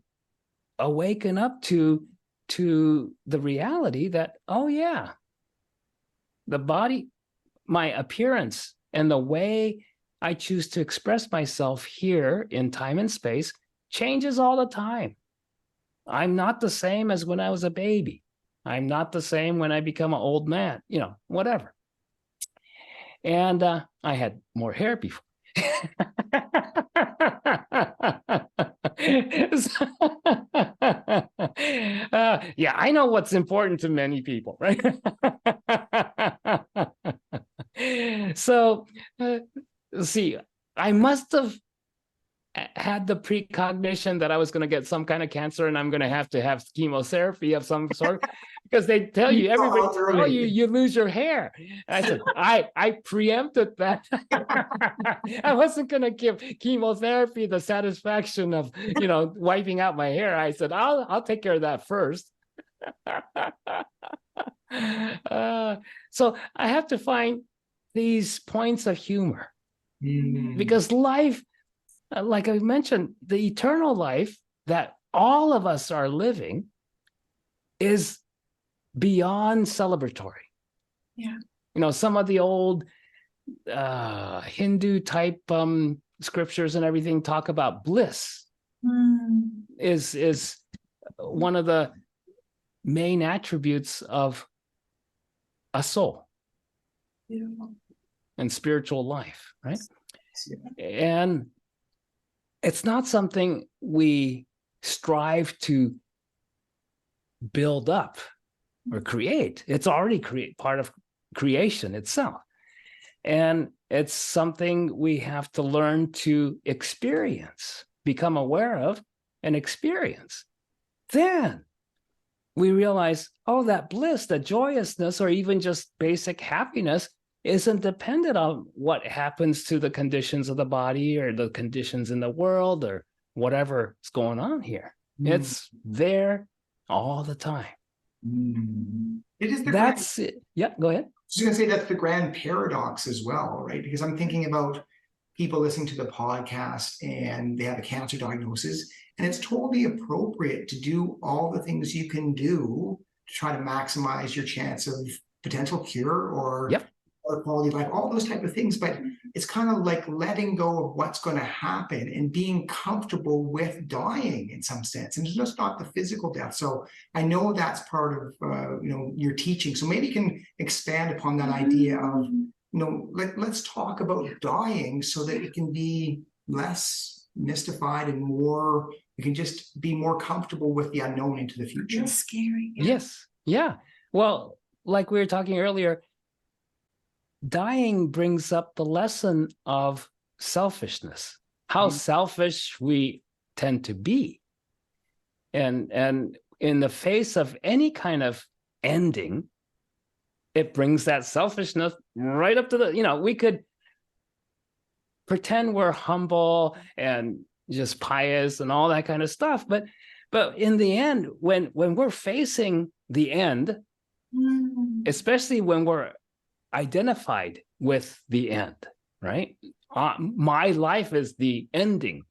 awaken up to the reality that, oh yeah, the body, my appearance and the way I choose to express myself here in time and space changes all the time. I'm not the same as when I was a baby. I'm not the same when I become an old man, whatever. And I had more hair before. Yeah, I know what's important to many people, right? So, see, I must have had the precognition that I was going to get some kind of cancer and I'm going to have chemotherapy of some sort, because they tell you, everybody, you lose your hair. And I said, I preempted that. I wasn't going to give chemotherapy the satisfaction of, wiping out my hair. I said, I'll take care of that first. So I have to find these points of humor, because life like I mentioned, the eternal life that all of us are living is beyond celebratory. Yeah. Some of the old Hindu type scriptures and everything talk about bliss is one of the main attributes of a soul and spiritual life, right? And it's not something we strive to build up or create. It's already part of creation itself. And it's something we have to learn to experience, become aware of and experience. Then we realize, oh, that bliss, that joyousness, or even just basic happiness isn't dependent on what happens to the conditions of the body or the conditions in the world or whatever is going on here. It's there all the time. It is That's it. Yeah, go ahead. I was going to say that's the grand paradox as well, right? Because I'm thinking about people listening to the podcast and they have a cancer diagnosis, and it's totally appropriate to do all the things you can do to try to maximize your chance of potential cure or quality of life, all those type of things. But it's kind of like letting go of what's going to happen and being comfortable with dying in some sense. And it's just not the physical death. So I know that's part of your teaching. So maybe you can expand upon that idea of let's talk about dying so that it can be less mystified and more, we can just be more comfortable with the unknown into the future. It's scary. Yes. Yeah. Well, like we were talking earlier, dying brings up the lesson of selfishness, how selfish we tend to be. And in the face of any kind of ending, it brings that selfishness right up to we could pretend we're humble and just pious and all that kind of stuff. But in the end, when we're facing the end, especially when we're identified with the end, right? My life is the ending.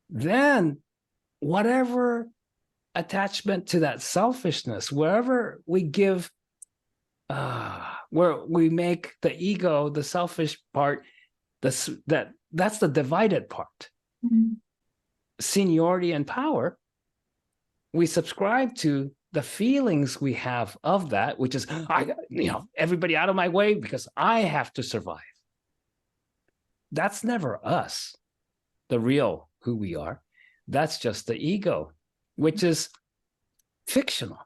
Then whatever attachment to that selfishness, wherever we give, where we make the ego, the selfish part, that's the divided part. Seniority and power, we subscribe to the feelings we have of that, which is, everybody out of my way because I have to survive. That's never us, the real who we are. That's just the ego, which is fictional.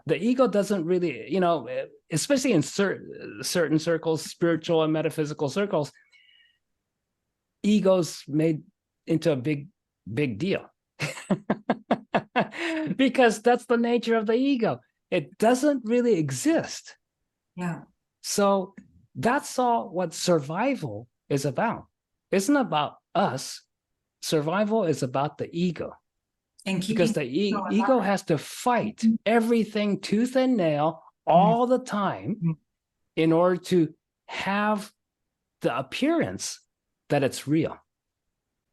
The ego doesn't really, especially in certain circles, spiritual and metaphysical circles, ego's made into a big deal. Because that's the nature of the ego. It doesn't really exist. Yeah. So that's all what survival is about. It's not about us. Survival is about the ego. And because the ego has to fight everything tooth and nail all the time in order to have the appearance that it's real.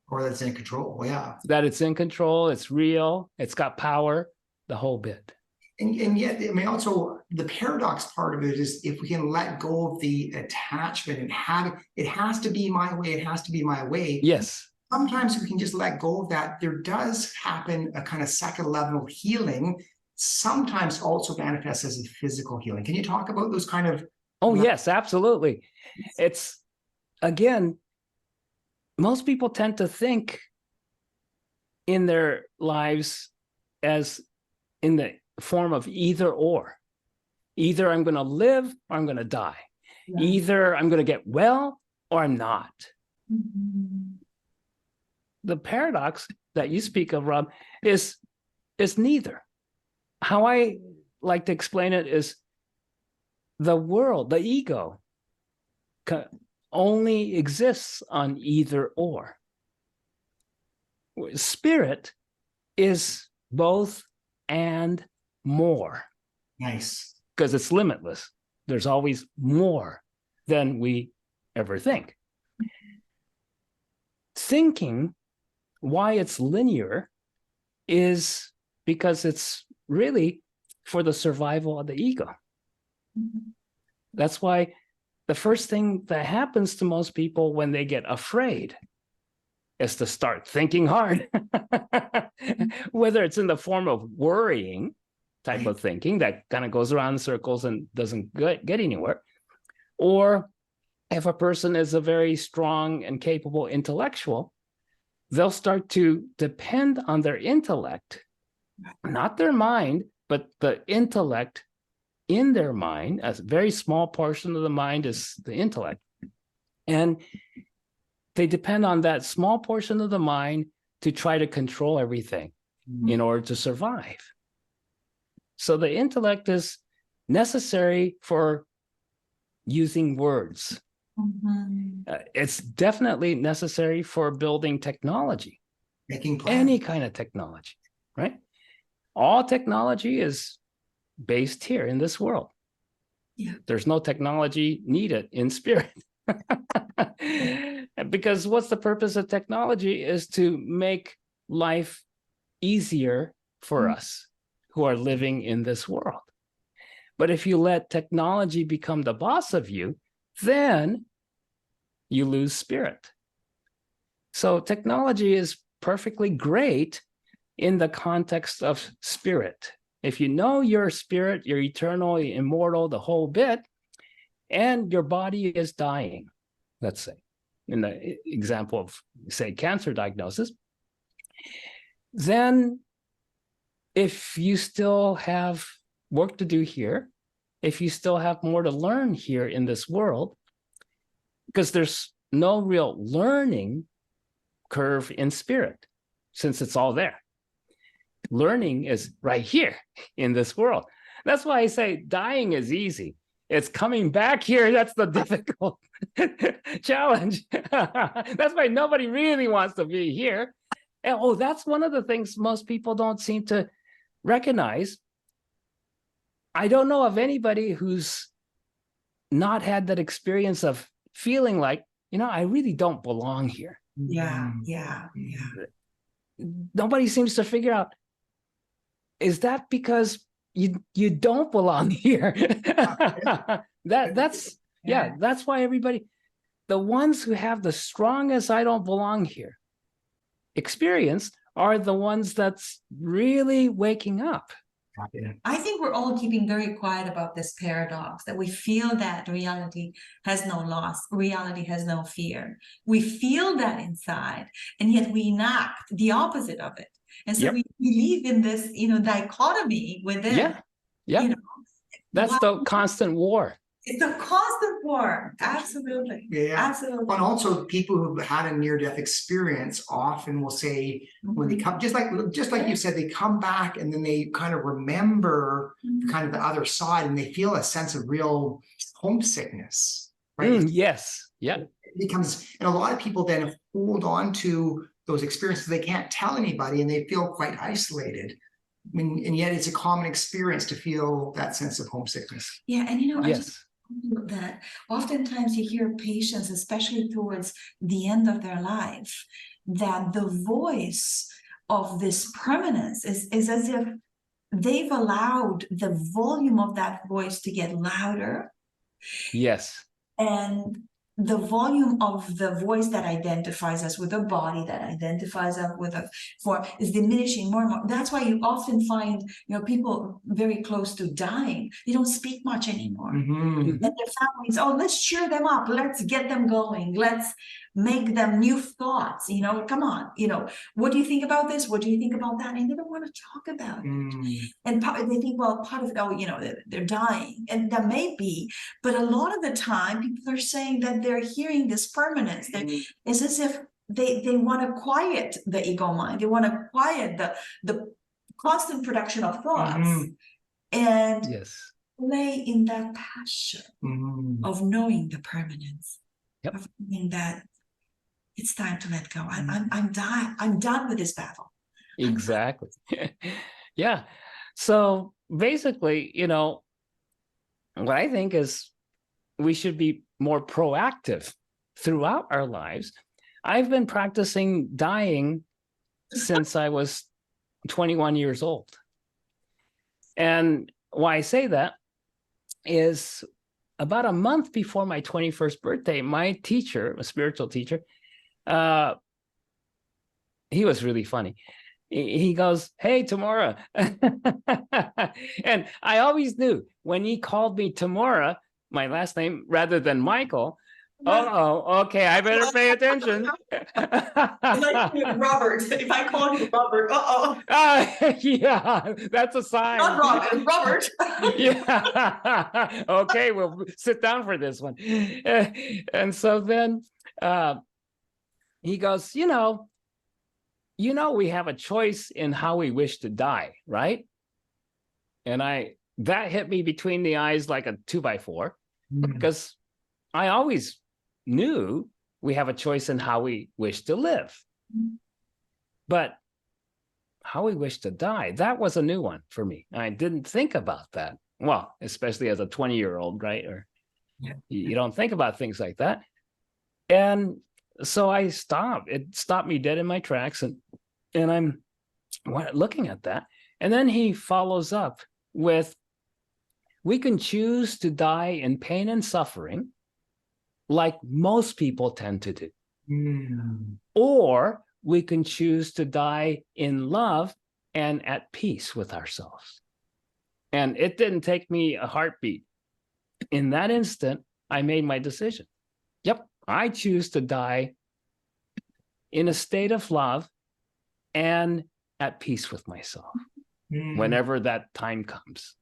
Or that's in control, yeah. That it's in control, it's real, it's got power, the whole bit. And yet, also the paradox part of it is if we can let go of the attachment and have it has to be my way, it has to be my way. Yes. Sometimes if we can just let go of that, there does happen a kind of second level healing, sometimes also manifests as a physical healing. Can you talk about those kind of? Oh, yes, absolutely. It's, again, most people tend to think in their lives as in the form of either or. Either I'm going to live or I'm going to die. Yeah. Either I'm going to get well or I'm not. The paradox that you speak of, Rob, is neither. How I like to explain it is the world, the ego, only exists on either or. Spirit is both and more. Nice. Because it's limitless. There's always more than we ever think. thinking, why it's linear, is because it's really for the survival of the ego. Mm-hmm. That's why the first thing that happens to most people when they get afraid is to start thinking hard. Whether it's in the form of worrying type of thinking that kind of goes around in circles and doesn't get anywhere, or if a person is a very strong and capable intellectual, they'll start to depend on their intellect, not their mind, but the intellect in their mind. A very small portion of the mind is the intellect. And they depend on that small portion of the mind to try to control everything in order to survive. So the intellect is necessary for using words. It's definitely necessary for building technology, making plans. Any kind of technology, right? All technology is based here in this world. Yeah. There's no technology needed in spirit. Because what's the purpose of technology is to make life easier for us who are living in this world. But if you let technology become the boss of you, then you lose spirit. So technology is perfectly great in the context of spirit. If you know your spirit, you're eternal, immortal, the whole bit, and your body is dying, let's say, in the example of, say, cancer diagnosis, then if you still have work to do here, if you still have more to learn here in this world, because there's no real learning curve in spirit, since it's all there. Learning is right here in this world. That's why I say dying is easy. It's coming back here that's the difficult challenge. That's why nobody really wants to be here. And that's one of the things most people don't seem to recognize. I don't know of anybody who's not had that experience of feeling like, I really don't belong here. Yeah. Nobody seems to figure out, is that because you don't belong here? That's why everybody, the ones who have the strongest I don't belong here experience are the ones that's really waking up. I think we're all keeping very quiet about this paradox, that we feel that reality has no loss, reality has no fear. We feel that inside, and yet we enact the opposite of it. And so we believe in this, dichotomy within. Yeah. That's the constant war. It's a constant war. Absolutely. Yeah. Absolutely. And also people who've had a near-death experience often will say, when they come, just like you said, they come back and then they kind of remember kind of the other side, and they feel a sense of real homesickness, right? Yes. Yeah. It becomes, and a lot of people then hold on to those experiences. They can't tell anybody, and they feel quite isolated. And yet it's a common experience to feel that sense of homesickness. Yeah. And yes. That oftentimes you hear patients, especially towards the end of their life, that the voice of this permanence is as if they've allowed the volume of that voice to get louder. Yes. And the volume of the voice that identifies us with a body, that identifies us with a form, is diminishing more and more. That's why you often find, people very close to dying, they don't speak much anymore. And their families, let's cheer them up, let's get them going, let's make them new thoughts. Come on, what do you think about this? What do you think about that? And they don't want to talk about it. And they think, part of it, they're dying, and that may be, but a lot of the time people are saying that they're hearing this permanence. It's as if they want to quiet the ego mind. They want to quiet the constant production of thoughts and play in that passion of knowing the permanence, of knowing that it's time to let go. I'm done with this battle. Exactly. Yeah. So basically, what I think is we should be more proactive throughout our lives I've been practicing dying since I was 21 years old. And why I say that is about a month before my 21st birthday, my teacher, a spiritual teacher, he was really funny. He goes, "Hey, Tamura." And I always knew when he called me Tamura, my last name, rather than Michael, okay, I better pay attention. Robert, if I call you Robert, yeah, that's a sign. Not Robin, Robert. Yeah. Okay, we'll sit down for this one. And so then he goes, we have a choice in how we wish to die, right? And that hit me between the eyes like a 2x4, because I always knew we have a choice in how we wish to live. But how we wish to die, that was a new one for me. I didn't think about that. Well, especially as a 20-year-old, right? Or you don't think about things like that. And so I stopped. It stopped me dead in my tracks. And I'm looking at that. And then he follows up with, we can choose to die in pain and suffering like most people tend to do. Or we can choose to die in love and at peace with ourselves. And it didn't take me a heartbeat. In that instant, I made my decision. Yep, I choose to die in a state of love and at peace with myself whenever that time comes.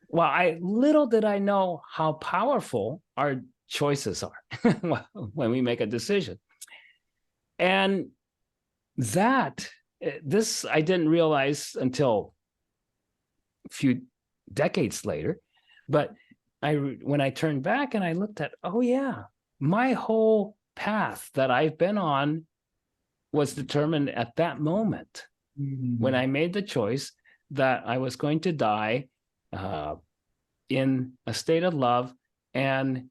Well, little did I know how powerful our choices are when we make a decision. And this I didn't realize until a few decades later, but when I turned back and I looked at, my whole path that I've been on was determined at that moment when I made the choice that I was going to die in a state of love and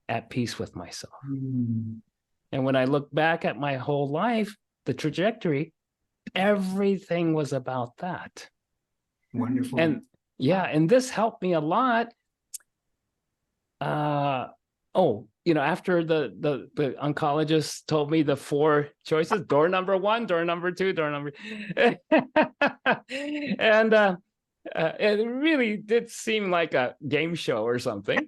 at peace with myself. And when I look back at my whole life, the trajectory, everything was about that. Wonderful. And and this helped me a lot. After the oncologist told me the 4 choices, door number 1, door number 2, door number and it really did seem like a game show or something.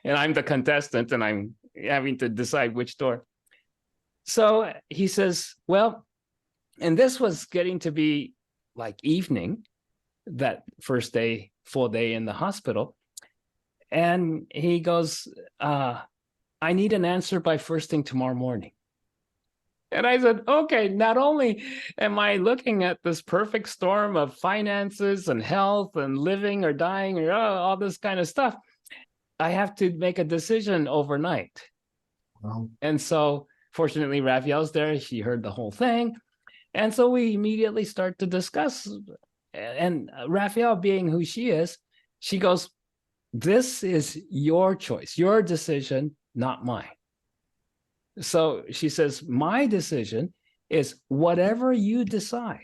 And I'm the contestant and I'm having to decide which door. So he says, well, and this was getting to be like evening, that first day, full day in the hospital. And he goes, I need an answer by first thing tomorrow morning. And I said, okay, not only am I looking at this perfect storm of finances and health and living or dying or all this kind of stuff, I have to make a decision overnight. Wow. And so fortunately, Raphaelle's there. She heard the whole thing. And so we immediately start to discuss. And Raphaelle, being who she is, she goes, this is your choice, your decision, not mine. So she says, my decision is whatever you decide.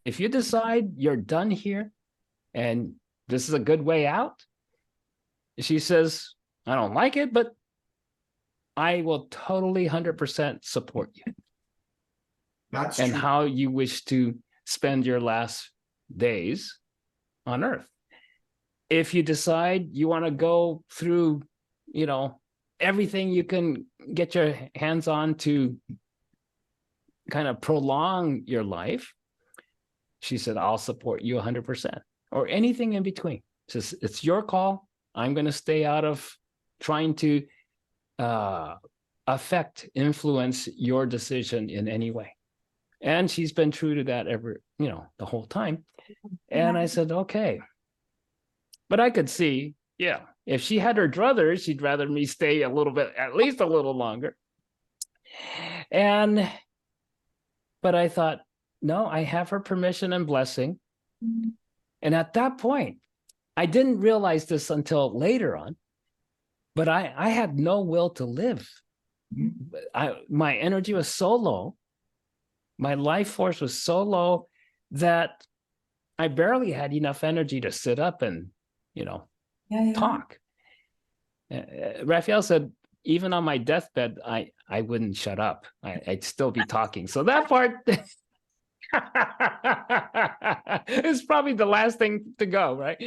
If you decide you're done here and this is a good way out, she says, I don't like it, but I will totally 100% support you. That's and true. How you wish to spend your last days on Earth. If you decide you want to go through, everything you can get your hands on to kind of prolong your life, she said, I'll support you 100%, or anything in between. She says, it's your call. I'm going to stay out of trying to influence your decision in any way. And she's been true to that the whole time. And I said, okay. But I could see, if she had her druthers, she'd rather me stay a little bit, at least a little longer. But I thought, no, I have her permission and blessing. And at that point, I didn't realize this until later on, but I had no will to live My energy was so low, my life force was so low that I barely had enough energy to sit up and, talk. Raphaelle said, even on my deathbed, I wouldn't shut up. I'd still be talking. So that part is probably the last thing to go, right?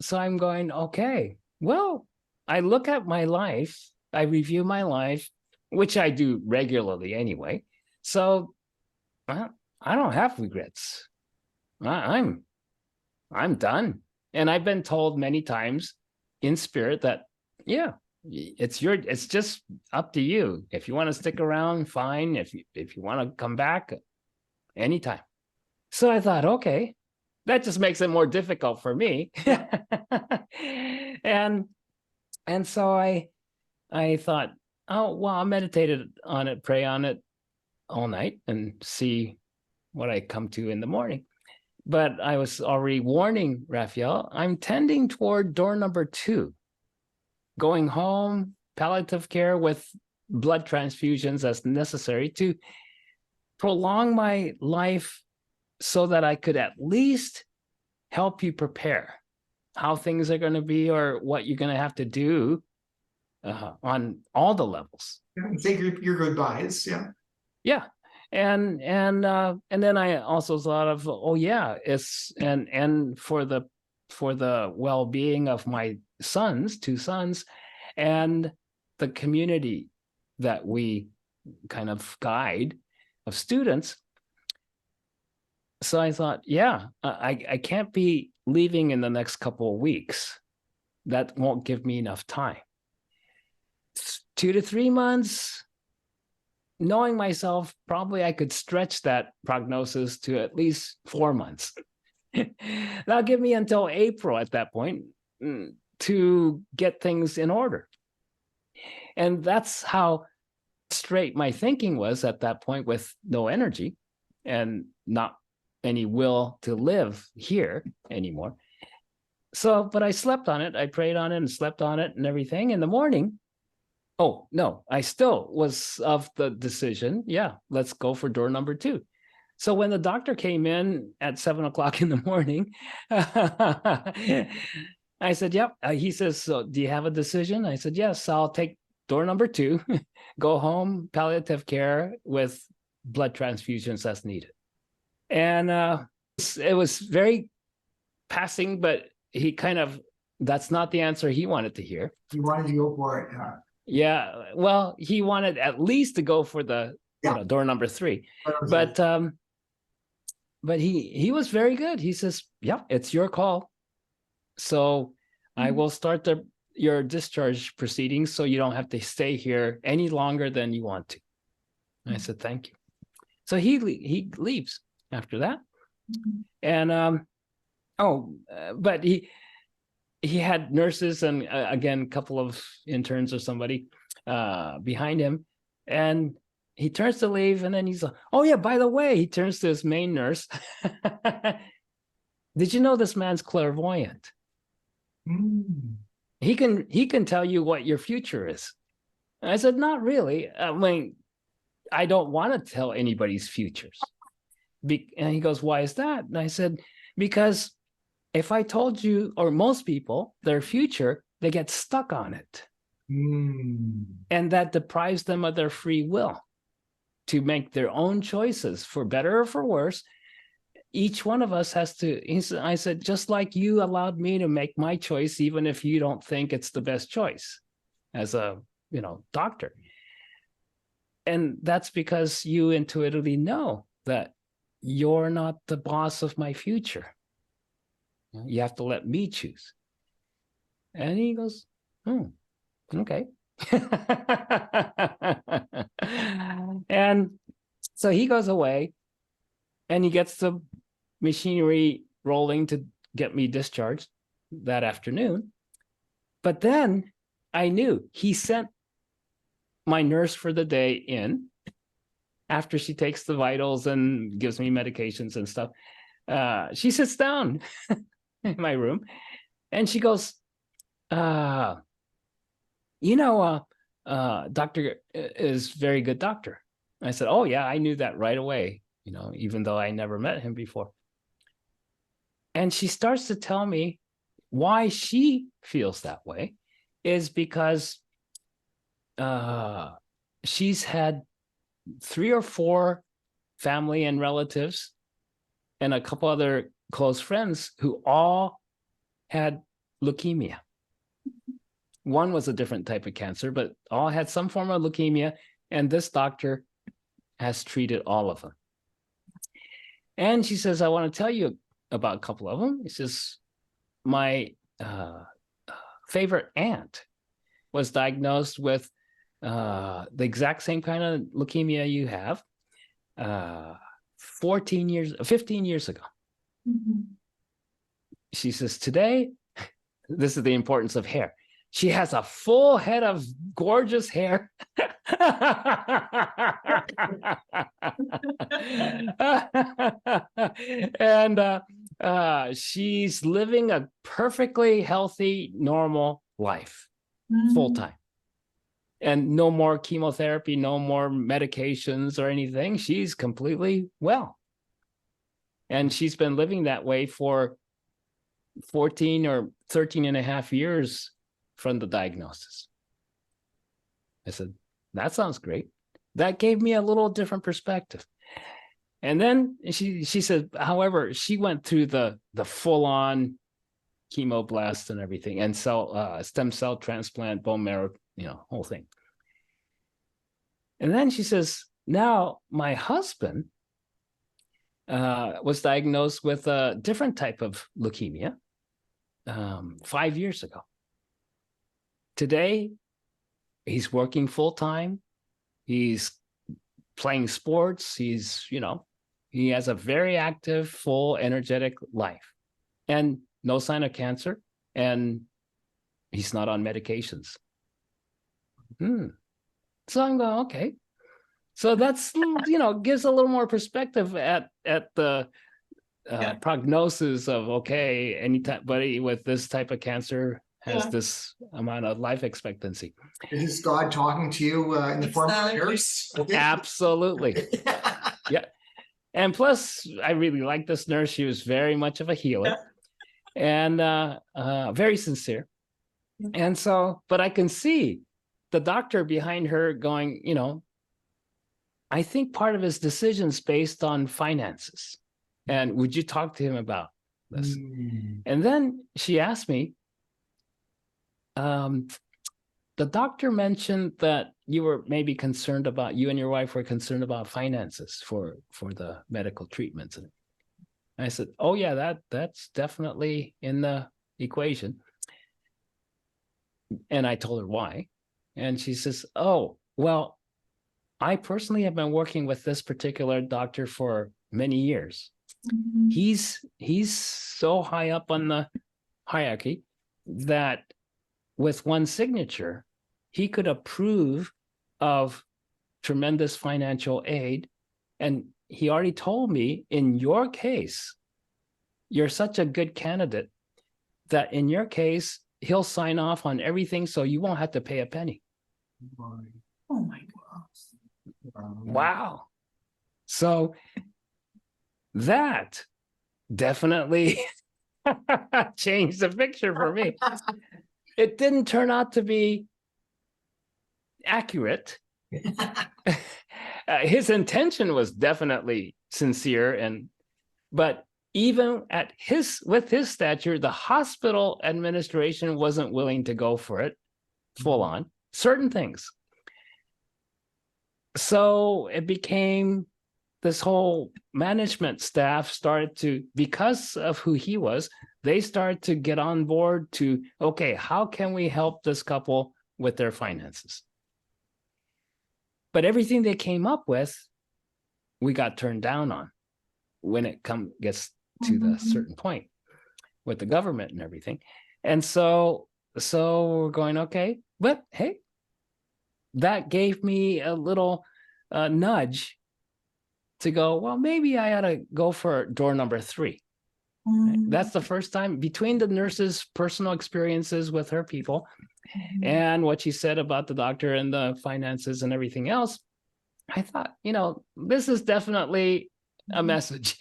So I'm going, okay, well, I look at my life, I review my life, which I do regularly anyway. So I don't have regrets. I'm done. And I've been told many times in spirit that, yeah, it's just up to you. If you want to stick around, fine. If you want to come back, anytime. So I thought, okay, that just makes it more difficult for me. and so I thought, oh, well, I'll meditate on it, pray on it all night and see what I come to in the morning. But I was already warning Raphaelle, I'm tending toward door number 2, going home, palliative care with blood transfusions as necessary to prolong my life so that I could at least help you prepare how things are going to be or what you're going to have to do on all the levels. Say your goodbyes. Yeah. And then I also thought of, oh yeah, it's and for the well-being of my 2 sons, and the community that we kind of guide of students. So I thought, yeah, I can't be leaving in the next couple of weeks. That won't give me enough time. 2 to 3 months. Knowing myself, probably I could stretch that prognosis to at least 4 months. That'll give me until April at that point to get things in order. And that's how straight my thinking was at that point, with no energy and not any will to live here anymore. So, but I slept on it. I prayed on it and slept on it and everything. In the morning, oh, no, I still was of the decision, yeah, let's go for door number 2. So when the doctor came in at 7:00 in the morning, I said, yep. He says, so do you have a decision? I said, yes, I'll take door number 2, go home, palliative care with blood transfusions as needed. And it was very passing, but he kind of, that's not the answer he wanted to hear. You wanted to go for it. Yeah, well, he wanted at least to go for the door number 3, but he was very good. He says, "Yeah, it's your call. So I will start your discharge proceedings, so you don't have to stay here any longer than you want to." And I said, "Thank you." So he leaves after that, and but he had nurses and again, a couple of interns or somebody behind him, and he turns to leave, and then he's like, oh yeah, by the way, he turns to his main nurse. Did you know this man's clairvoyant? He can tell you what your future is. And I said, not really. I mean, I don't want to tell anybody's futures. And he goes, why is that? And I said, because if I told you, or most people, their future, they get stuck on it. And that deprives them of their free will to make their own choices, for better or for worse. Each one of us has to, I said, just like you allowed me to make my choice, even if you don't think it's the best choice as a, doctor. And that's because you intuitively know that you're not the boss of my future. You have to let me choose. And he goes, okay. And so he goes away, and he gets the machinery rolling to get me discharged that afternoon. But then I knew he sent my nurse for the day in after she takes the vitals and gives me medications and stuff. She sits down in my room, and she goes, doctor is very good doctor. I said, oh yeah, I knew that right away, even though I never met him before. And she starts to tell me why she feels that way is because she's had 3 or 4 family and relatives and a couple other close friends who all had leukemia. One was a different type of cancer, but all had some form of leukemia, and this doctor has treated all of them. And she says, I want to tell you about a couple of them. It says, my favorite aunt was diagnosed with the exact same kind of leukemia you have 15 years ago. Mm-hmm. She says, today, this is the importance of hair. She has a full head of gorgeous hair. And she's living a perfectly healthy, normal life, full time. And no more chemotherapy, no more medications or anything. She's completely well. And she's been living that way for 14 or 13 and a half years from the diagnosis. I said, that sounds great. That gave me a little different perspective. And then she said, however, she went through the full-on chemoblast and everything, and stem cell transplant, bone marrow, whole thing. And then she says, now my husband was diagnosed with a different type of leukemia 5 years ago. Today, he's working full-time. He's playing sports. He's, he has a very active, full, energetic life and no sign of cancer. And he's not on medications. So I'm going, okay. So that's, gives a little more perspective at the prognosis of, okay, anybody with this type of cancer has this amount of life expectancy. Is God talking to you in the form of a nurse? Absolutely. Yeah. And plus, I really like this nurse. She was very much of a healer and very sincere. And so, but I can see the doctor behind her going, I think part of his decision's based on finances. And would you talk to him about this? And then she asked me, the doctor mentioned that you and your wife were concerned about finances for the medical treatments. And I said, oh yeah, that's definitely in the equation. And I told her why. And she says, oh, well, I personally have been working with this particular doctor for many years. Mm-hmm. He's so high up on the hierarchy that with one signature, he could approve of tremendous financial aid. And he already told me, in your case, you're such a good candidate that in your case, he'll sign off on everything so you won't have to pay a penny. Oh my gosh. Wow. So that definitely changed the picture for me. It didn't turn out to be accurate. His intention was definitely sincere, but even with his stature, the hospital administration wasn't willing to go for it full on, certain things. So it became this whole management staff started to, because of who he was, they started to get on board to, okay, how can we help this couple with their finances? But everything they came up with, we got turned down on when it gets to the certain point with the government and everything. And so we're going, okay, but hey, that gave me a little nudge to go, well, maybe I ought to go for door number 3. That's the first time, between the nurse's personal experiences with her people and what she said about the doctor and the finances and everything else, I thought, this is definitely a message.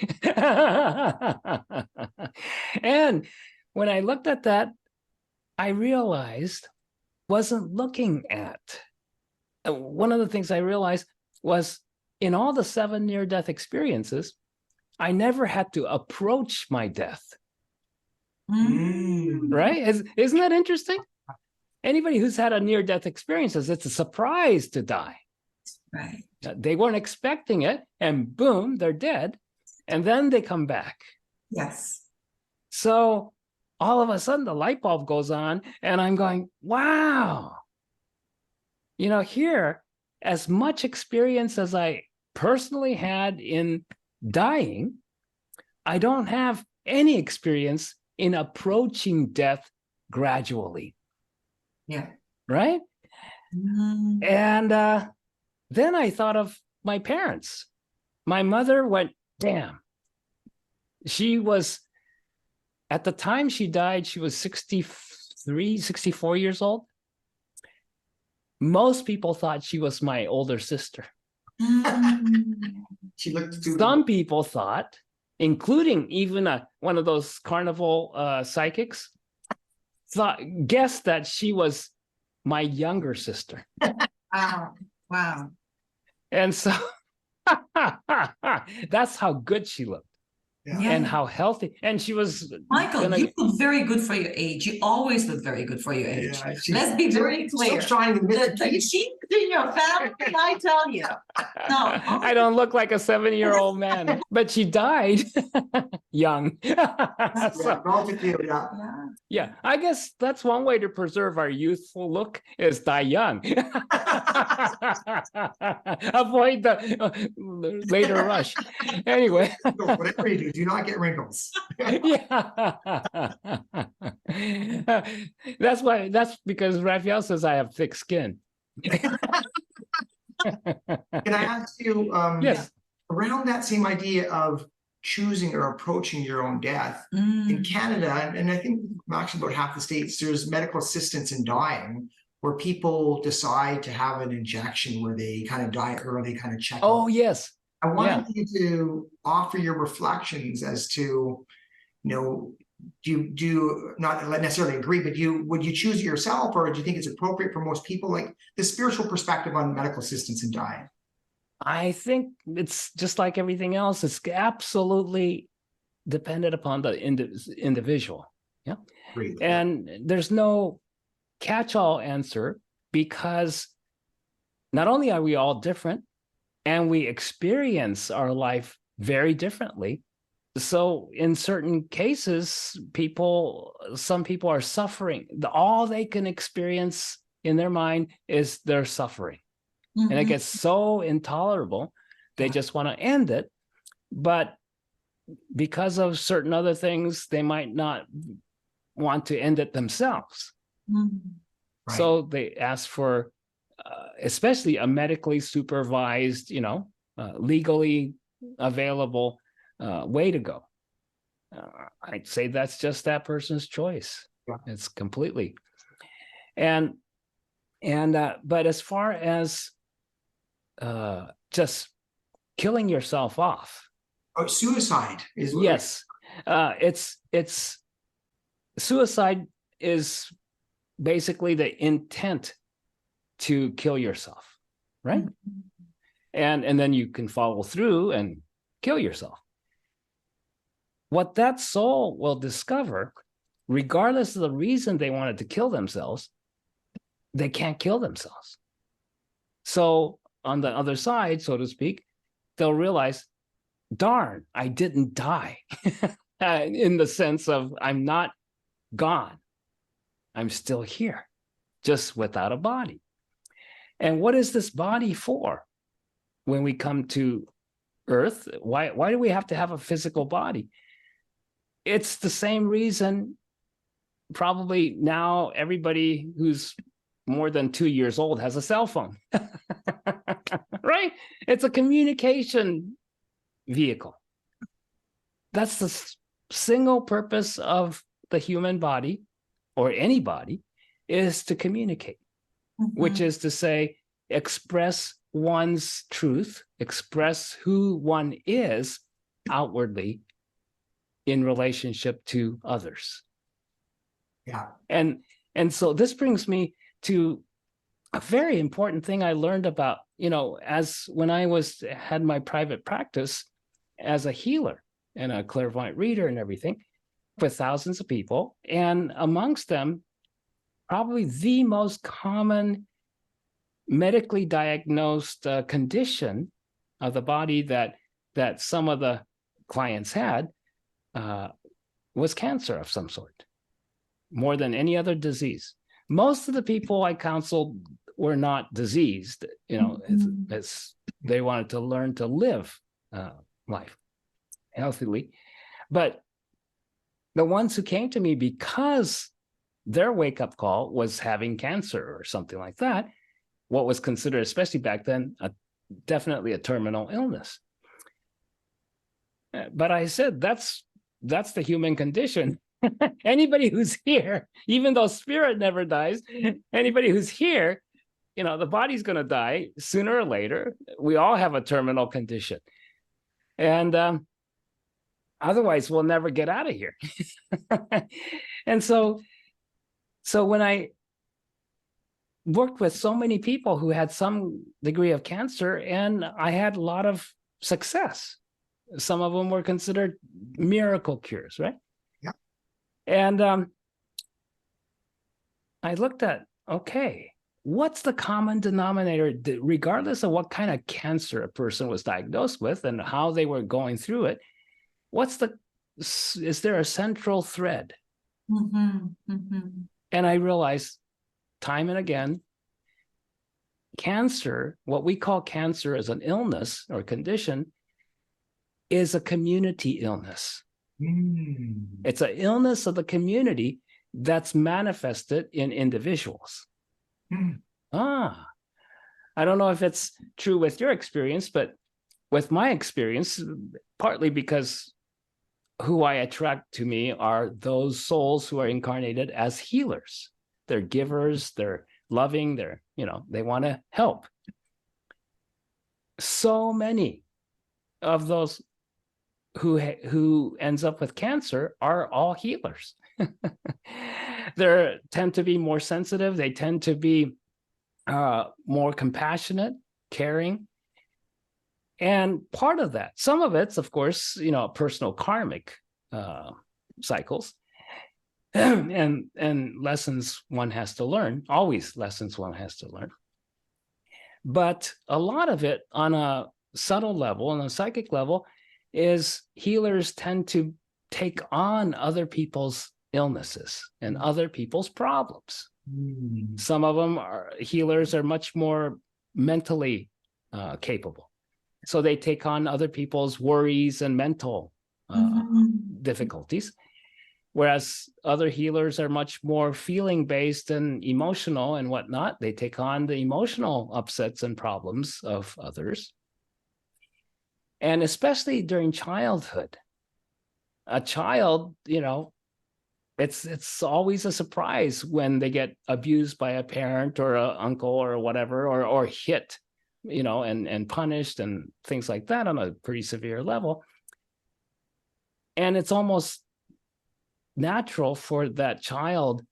And when I looked at that, I realized wasn't looking at. One of the things I realized was in all the 7 near-death experiences, I never had to approach my death. Right? Isn't that interesting? Anybody who's had a near-death experience says it's a surprise to die. Right. They weren't expecting it, and boom, they're dead, and then they come back. Yes. So all of a sudden, the light bulb goes on, and I'm going, wow. Here, as much experience as I personally had in dying, I don't have any experience in approaching death gradually. Yeah. Right? And then I thought of my parents. My mother went, damn. She was, at the time she died, she was 63, 64 years old. Most people thought she was my older sister. She looked too. Some people thought, including even one of those carnival psychics, guessed that she was my younger sister. Wow. And so that's how good she looked. Yeah. And how healthy. And she was Michael, you look very good for your age. You always look very good for your age. Yeah, let's be very clear. Still trying to The genes in your family, I tell you. No, I don't look like a 7-year-old man, but she died young. Yeah, I guess that's one way to preserve our youthful look is die young. Avoid the later rush. Anyway. Whatever you do not get wrinkles. Yeah. That's because Raphaelle says I have thick skin. Can I ask you, yes, around that same idea of choosing or approaching your own death in Canada, and I think actually about half the states, there's medical assistance in dying where people decide to have an injection where they kind of die early, kind of check. Oh, yes. I wanted you to offer your reflections as to, do you not necessarily agree, but would you choose it yourself, or do you think it's appropriate for most people? Like the spiritual perspective on medical assistance in dying. I think it's just like everything else. It's absolutely dependent upon the individual. Yeah. Great. And there's no catch-all answer because not only are we all different and we experience our life very differently. So in certain cases, some people are suffering. All they can experience in their mind is their suffering. And it gets so intolerable, they just want to end it. But because of certain other things, they might not want to end it themselves. Right. So they ask for, especially a medically supervised, legally available way to go. I'd say that's just that person's choice. Yeah. It's completely. But as far as just killing yourself off. Oh, suicide is. Yes. It's suicide is basically the intent to kill yourself, right? And then you can follow through and kill yourself. What that soul will discover, regardless of the reason they wanted to kill themselves, they can't kill themselves. So on the other side, so to speak, they'll realize, darn, I didn't die in the sense of I'm not gone. I'm still here, just without a body. And what is this body for? When we come to Earth, why do we have to have a physical body? It's the same reason probably now everybody who's more than 2 years old has a cell phone, right? It's a communication vehicle. That's single purpose of the human body or any body is to communicate, which is to say, express one's truth, express who one is outwardly in relationship to others. Yeah. And so this brings me to a very important thing I learned about, as when I had my private practice as a healer and a clairvoyant reader and everything with thousands of people. And amongst them, probably the most common medically diagnosed condition of the body that some of the clients had was cancer of some sort, more than any other disease. Most of the people I counseled were not diseased, as they wanted to learn to live life healthily. But the ones who came to me because their wake-up call was having cancer or something like that, what was considered, especially back then, definitely a terminal illness. But I said, that's the human condition. Anybody who's here, even though spirit never dies, anybody who's here, the body's going to die sooner or later. We all have a terminal condition. And otherwise, we'll never get out of here. And so when I worked with so many people who had some degree of cancer, and I had a lot of success. Some of them were considered miracle cures, right? Yeah. And I looked at, okay, what's the common denominator, regardless of what kind of cancer a person was diagnosed with and how they were going through it? Is there a central thread? And I realized time and again, cancer, what we call cancer as an illness or condition, is a community illness. It's an illness of the community that's manifested in individuals. I don't know if it's true with your experience, but with my experience, partly because who I attract to me are those souls who are incarnated as healers. They're givers, they're loving, they want to help. So many of those who ends up with cancer are all healers. They tend to be more sensitive. They tend to be more compassionate, caring. And part of that, some of it's, of course, personal karmic cycles and lessons one has to learn, always lessons one has to learn. But a lot of it on a subtle level, on a psychic level, is healers tend to take on other people's illnesses and other people's problems. Some of them healers are much more mentally capable. So they take on other people's worries and mental difficulties. Whereas other healers are much more feeling-based and emotional and whatnot. They take on the emotional upsets and problems of others. And especially during childhood, a child, it's always a surprise when they get abused by a parent or an uncle or whatever, or hit, and punished and things like that on a pretty severe level. And it's almost natural for that child,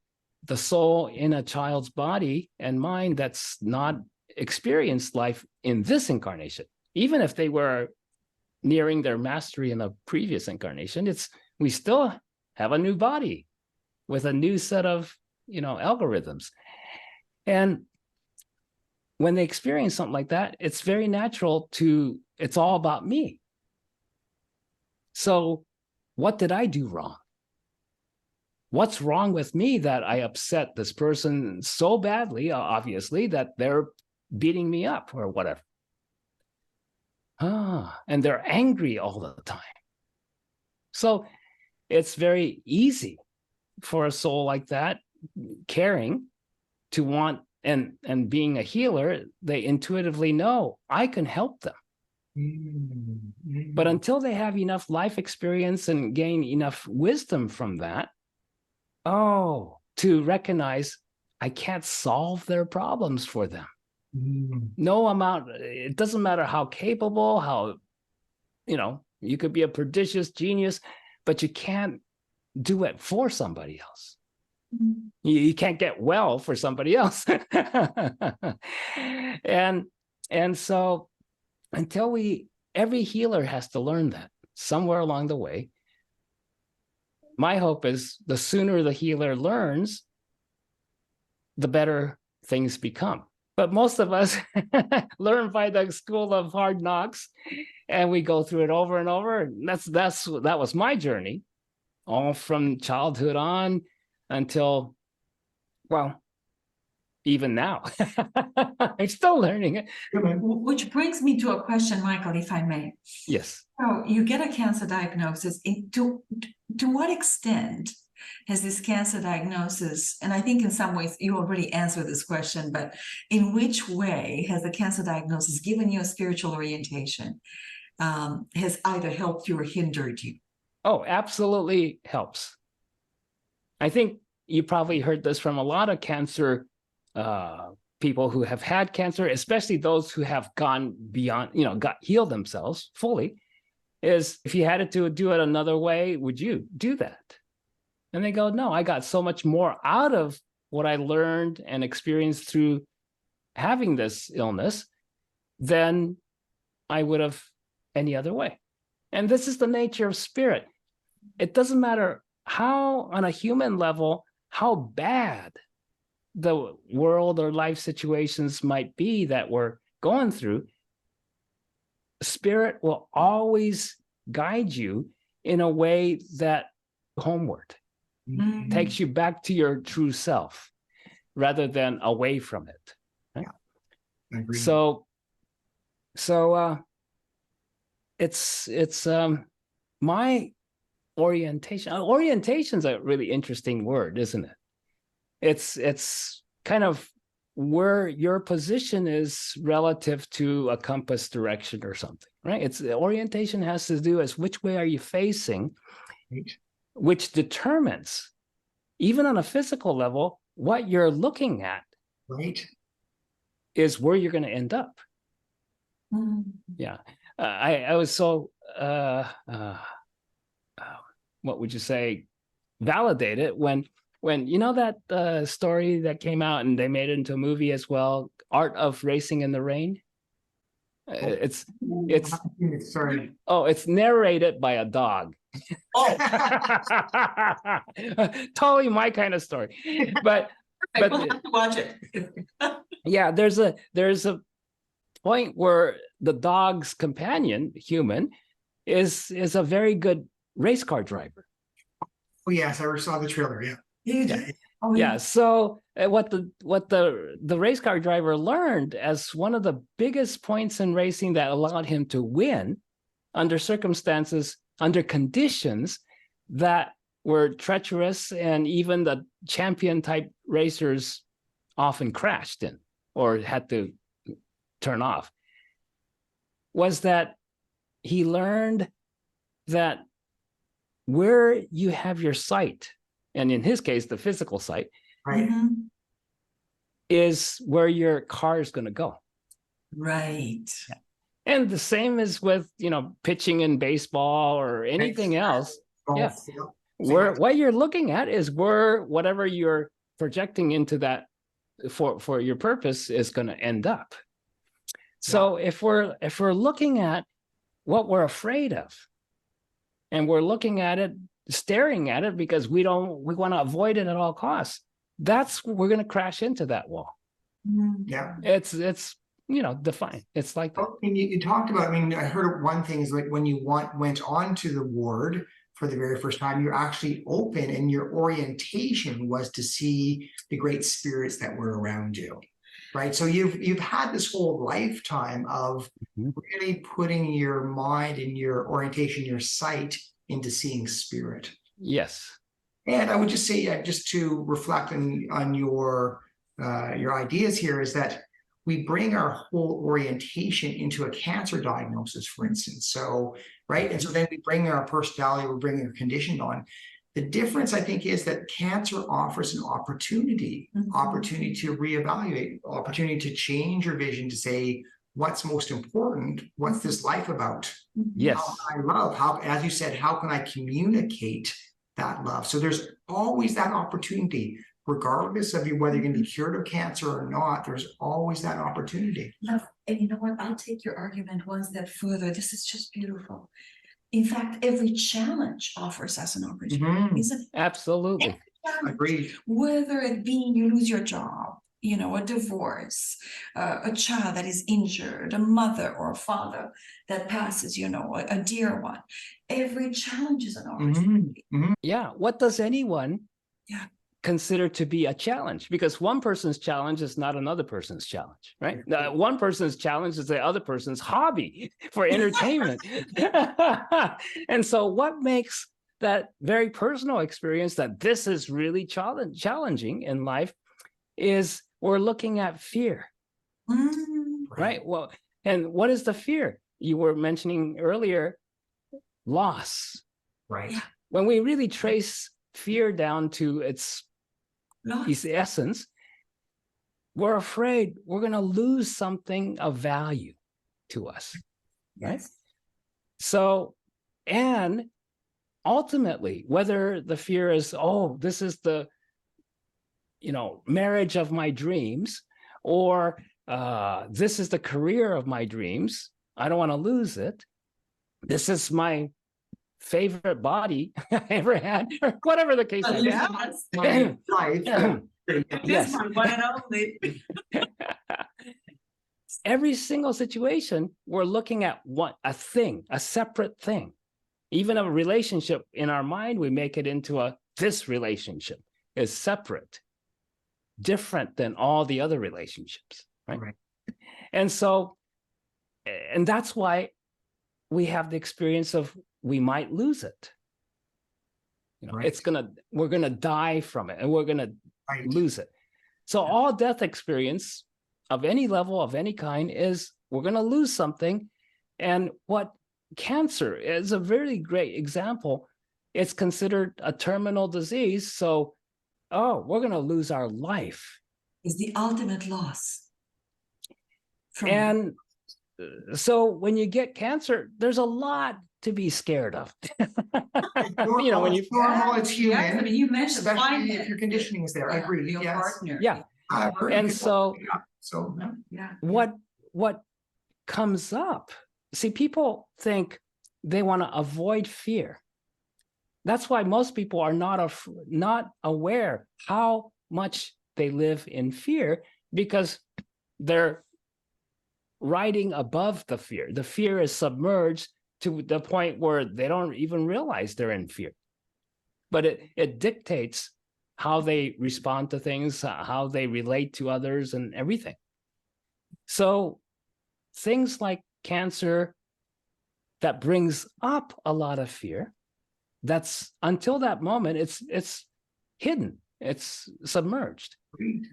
the soul in a child's body and mind that's not experienced life in this incarnation, even if they were nearing their mastery in a previous incarnation, we still have a new body with a new set of algorithms. And when they experience something like that, it's very natural it's all about me. So what did I do wrong? What's wrong with me that I upset this person so badly, obviously, that they're beating me up or whatever? And they're angry all the time. So it's very easy for a soul like that, caring, to want, and being a healer, they intuitively know I can help them. But until they have enough life experience and gain enough wisdom from that, to recognize I can't solve their problems for them. No amount, it doesn't matter how capable, how, you could be a prodigious genius, but you can't do it for somebody else. You can't get well for somebody else. And so until every healer has to learn that somewhere along the way. My hope is the sooner the healer learns, the better things become. But most of us learn by the school of hard knocks, and we go through it over and over. That was my journey, all from childhood on until, well, even now. I'm still learning it. Which brings me to a question, Michael, if I may. Yes. So you get a cancer diagnosis. To what extent has this cancer diagnosis, and I think in some ways you already answered this question, but in which way has the cancer diagnosis given you a spiritual orientation, has either helped you or hindered you? Oh, absolutely helps. I think you probably heard this from a lot of cancer people who have had cancer, especially those who have gone beyond, got healed themselves fully, is if you had to do it another way, would you do that? And they go, no, I got so much more out of what I learned and experienced through having this illness than I would have any other way. And this is the nature of spirit. It doesn't matter how, on a human level, how bad the world or life situations might be that we're going through, spirit will always guide you in a way that homeward takes you back to your true self rather than away from it. Right? Yeah, I agree. So it's my orientation. Orientation's a really interesting word, isn't it? It's kind of where your position is relative to a compass direction or something, right? It's orientation has to do as which way are you facing, Right. which determines, even on a physical level, what you're looking at. Right. Is where you're going to end up. Yeah, I was so what would you say, validated when that story that came out and they made it into a movie as well, Art of Racing in the Rain. It's sorry. Oh, it's narrated by a dog. Totally my kind of story. But we'll have to watch it. Yeah, there's a point where the dog's companion, human, is a very good race car driver. Oh yes, I saw the trailer. Yeah. Yeah. So what the race car driver learned as one of the biggest points in racing that allowed him to win under circumstances, under conditions that were treacherous, and even the champion type racers often crashed in or had to turn off, was that he learned that where you have your sight, and in his case, the physical sight, right, is where your car is going to go. Right. And the same is with, pitching in baseball or anything else. Yeah. Where what you're looking at is where whatever you're projecting into that for your purpose is going to end up. So if we're looking at what we're afraid of, and we're looking at it, staring at it because we want to avoid it at all costs, we're going to crash into that wall. Yeah. It's defined. It's like that. Well, you talked about, I heard one thing is like when you went onto the ward for the very first time, you're actually open, and your orientation was to see the great spirits that were around you. Right. So you've had this whole lifetime of really putting your mind and your orientation, your sight into seeing spirit. Yes. And I would just say, just to reflect on your ideas here, is that we bring our whole orientation into a cancer diagnosis, for instance. So, right. And so then we bring our personality, we're bringing our condition on. The difference, I think, is that cancer offers an opportunity, opportunity to reevaluate, opportunity to change your vision, to say, what's most important? What's this life about? Yes. How can I love? How, as you said, how can I communicate that love? So there's always that opportunity, regardless of whether you're going to be cured of cancer or not. There's always that opportunity. Love, and you know what? I'll take your argument one step further. This is just beautiful. In fact, every challenge offers us an opportunity, isn't it? Absolutely. Agreed. Whether it be you lose your job, you know, a divorce, a child that is injured, a mother or a father that passes, you know, a dear one. Every challenge is an opportunity. Yeah. What does anyone consider to be a challenge? Because one person's challenge is not another person's challenge, right? One person's challenge is the other person's hobby for entertainment. And so what makes that very personal experience that this is really challenging in life is we're looking at fear, right? Well, and what is the fear? You were mentioning earlier, loss. Right. Yeah. When we really trace fear down to its essence, we're afraid we're going to lose something of value to us, right? So, and ultimately, whether the fear is, oh, this is the, you know, marriage of my dreams, or this is the career of my dreams, I don't want to lose it. This is my favorite body I ever had, or whatever the case may be. Yes. One and only. Every single situation, we're looking at a thing, a separate thing. Even a relationship in our mind, we make it into this relationship is separate, different than all the other relationships, right? And so, and that's why we have the experience of we might lose it. You know, we're gonna die from it, and we're gonna lose it. So all death experience of any level, of any kind, is we're gonna lose something. And what cancer is a very great example. It's considered a terminal disease. So, we're gonna lose our life. Is the ultimate loss. And so when you get cancer, there's a lot to be scared of. You know, when you normal, it's human. I mean, you mentioned especially if your conditioning is there. I agree. Your partner. Yeah. And so, what comes up? See, people think they want to avoid fear. That's why most people are not aware how much they live in fear, because they're riding above the fear. The fear is submerged to the point where they don't even realize they're in fear. But it dictates how they respond to things, how they relate to others, and everything. So things like cancer that brings up a lot of fear, that's until that moment, it's hidden, it's submerged.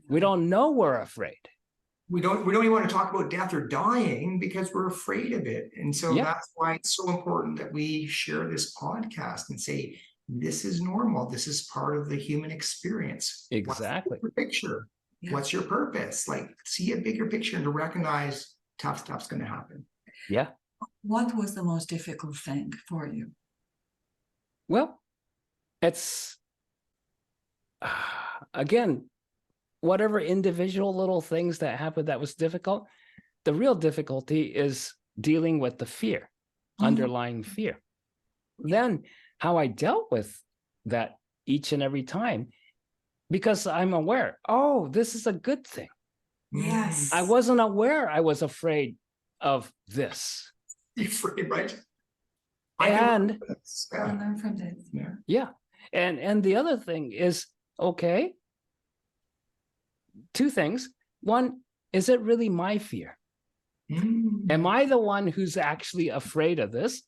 We don't know we're afraid. We don't even want to talk about death or dying because we're afraid of it. And so that's why it's so important that we share this podcast and say, this is normal. This is part of the human experience. Exactly. What's your picture? What's your purpose? Like, see a bigger picture and to recognize tough stuff's going to happen. Yeah. What was the most difficult thing for you? Well, it's, again, whatever individual little things that happened that was difficult, the real difficulty is dealing with the fear, underlying fear. Then how I dealt with that each and every time, because I'm aware, this is a good thing. Yes. I wasn't aware I was afraid of this. You're afraid, right? And learn from this. Yeah. And the other thing is, okay, two things. One, is it really my fear? Am I the one who's actually afraid of this?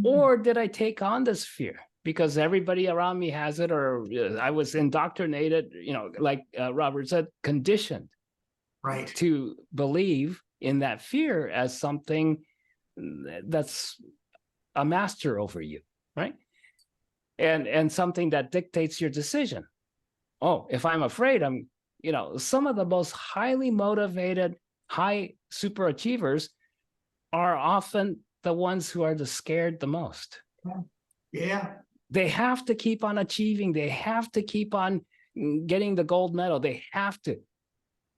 Or did I take on this fear because everybody around me has it, or I was indoctrinated, like Robert said, conditioned. Right. to believe in that fear as something that's a master over you, right? And something that dictates your decision. Oh, if I'm afraid, some of the most highly motivated, high super achievers are often the ones who are scared the most. Yeah. They have to keep on achieving. They have to keep on getting the gold medal. They have to.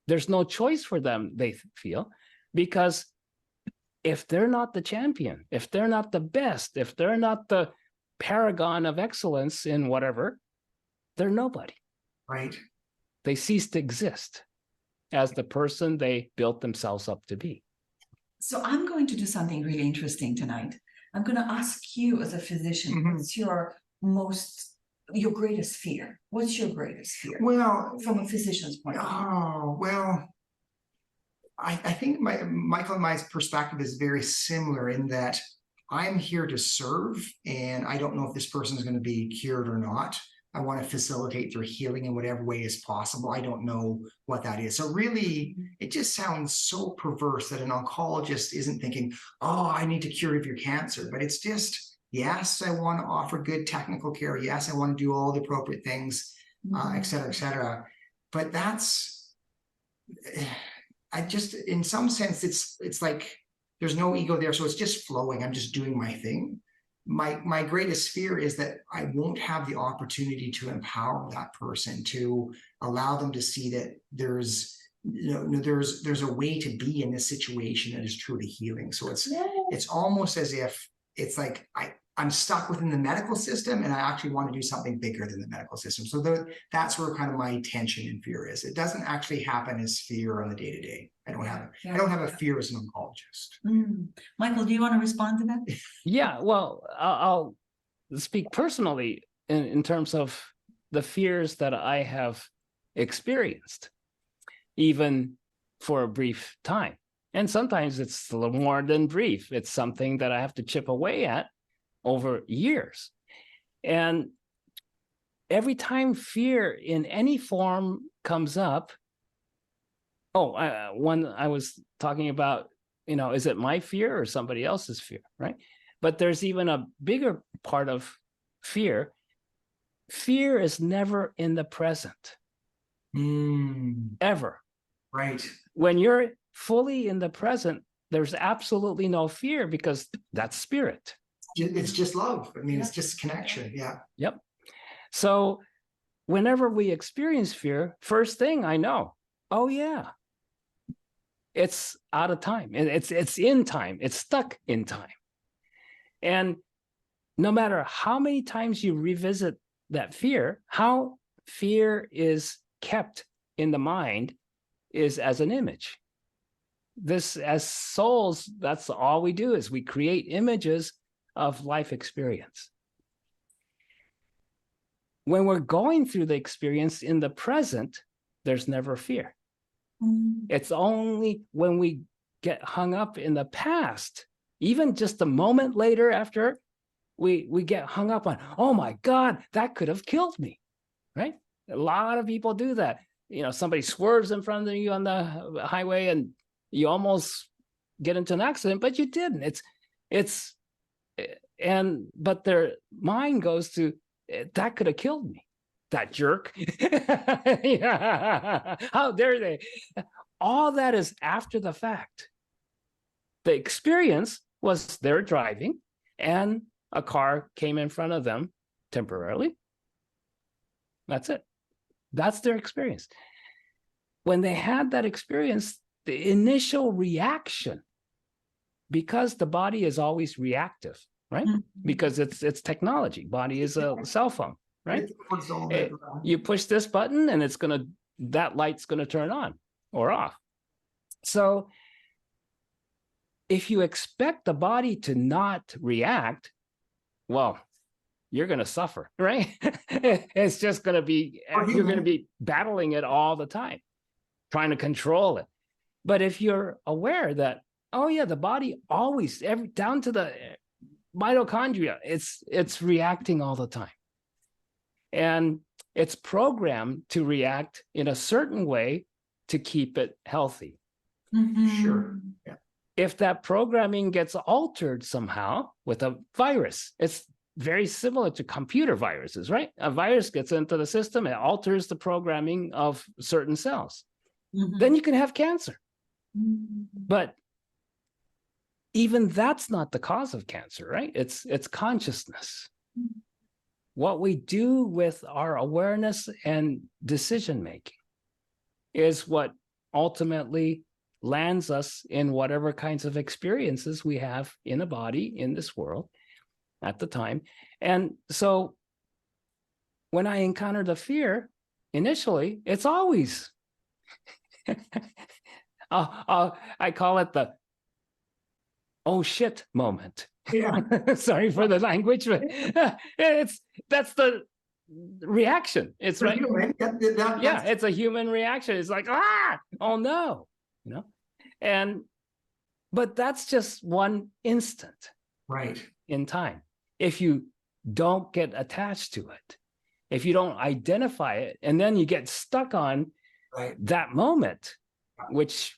There's no choice for them, they feel, because if they're not the champion, if they're not the best, if they're not the paragon of excellence in whatever, they're nobody. Right. They cease to exist as the person they built themselves up to be. So I'm going to do something really interesting tonight. I'm going to ask you as a physician, what's your greatest fear? What's your greatest fear? Well, from a physician's point of view. Oh, well, I think Michael and my perspective is very similar in that I'm here to serve, and I don't know if this person is going to be cured or not. I want to facilitate their healing in whatever way is possible. I don't know what that is. So really, it just sounds so perverse that an oncologist isn't thinking, oh, I need to cure your cancer. But it's just, yes, I want to offer good technical care. Yes, I want to do all the appropriate things, et cetera, et cetera. But that's, in some sense, it's like there's no ego there. So it's just flowing. I'm just doing my thing. My greatest fear is that I won't have the opportunity to empower that person, to allow them to see that there's a way to be in this situation that is truly healing. So it's almost as if it's like I'm stuck within the medical system, and I actually want to do something bigger than the medical system. So that's where kind of my tension and fear is. It doesn't actually happen as fear on the day-to-day. I don't have a fear as an oncologist. Michael, do you want to respond to that? Yeah, well, I'll speak personally in terms of the fears that I have experienced, even for a brief time. And sometimes it's a little more than brief. It's something that I have to chip away at over years. And every time fear in any form comes up, one I was talking about, is it my fear or somebody else's fear, right? But there's even a bigger part of fear. Fear is never in the present. Ever. Right. When you're fully in the present, there's absolutely no fear, because that's spirit. It's just love. I mean, it's just connection. Yeah. Yep. So whenever we experience fear, first thing I know, oh yeah, it's out of time. It's in time. It's stuck in time. And no matter how many times you revisit that fear, how fear is kept in the mind is as an image. This, as souls, that's all we do, is we create images of life experience. When we're going through the experience in the present, there's never fear. It's only when we get hung up in the past, even just a moment later after we get hung up on, oh my God, that could have killed me, right? A lot of people do that. Somebody swerves in front of you on the highway and you almost get into an accident, but you didn't. But their mind goes to, that could have killed me, that jerk. Yeah. How dare they? All that is after the fact. The experience was they're driving and a car came in front of them temporarily. That's it. That's their experience. When they had that experience, the initial reaction, because the body is always reactive, right? Because it's technology. Body is a cell phone, right? You push this button and that light's gonna turn on or off. So if you expect the body to not react, well, you're going to suffer, right? It's just going to be, you're going to be battling it all the time, trying to control it. But if you're aware that, oh yeah, the body always, down to the mitochondria, it's reacting all the time. And it's programmed to react in a certain way to keep it healthy. Sure. Yeah. If that programming gets altered somehow with a virus, it's very similar to computer viruses, right? A virus gets into the system, it alters the programming of certain cells. Then you can have cancer. But even that's not the cause of cancer, right? It's consciousness. What we do with our awareness and decision making is what ultimately lands us in whatever kinds of experiences we have in a body in this world at the time. And so when I encounter the fear, initially, it's always, I call it the oh shit moment. Yeah. Sorry for the language, but that's the reaction. It's For right. human, Yeah, it's a human reaction. It's like, oh no, but that's just one instant right in time. If you don't get attached to it, if you don't identify it, and then you get stuck on that moment, which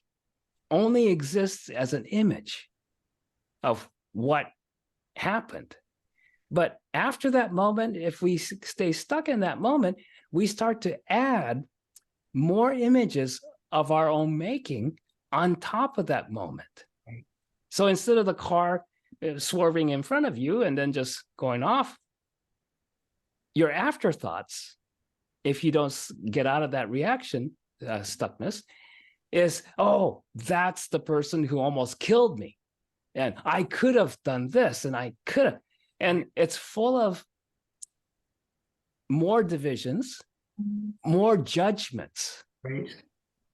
only exists as an image of what happened. But after that moment, if we stay stuck in that moment, we start to add more images of our own making on top of that moment. Right. So instead of the car swerving in front of you and then just going off, your afterthoughts, if you don't get out of that reaction, stuckness, is, oh, that's the person who almost killed me. And I could have done this, and I could have. And it's full of more divisions, more judgments. Right.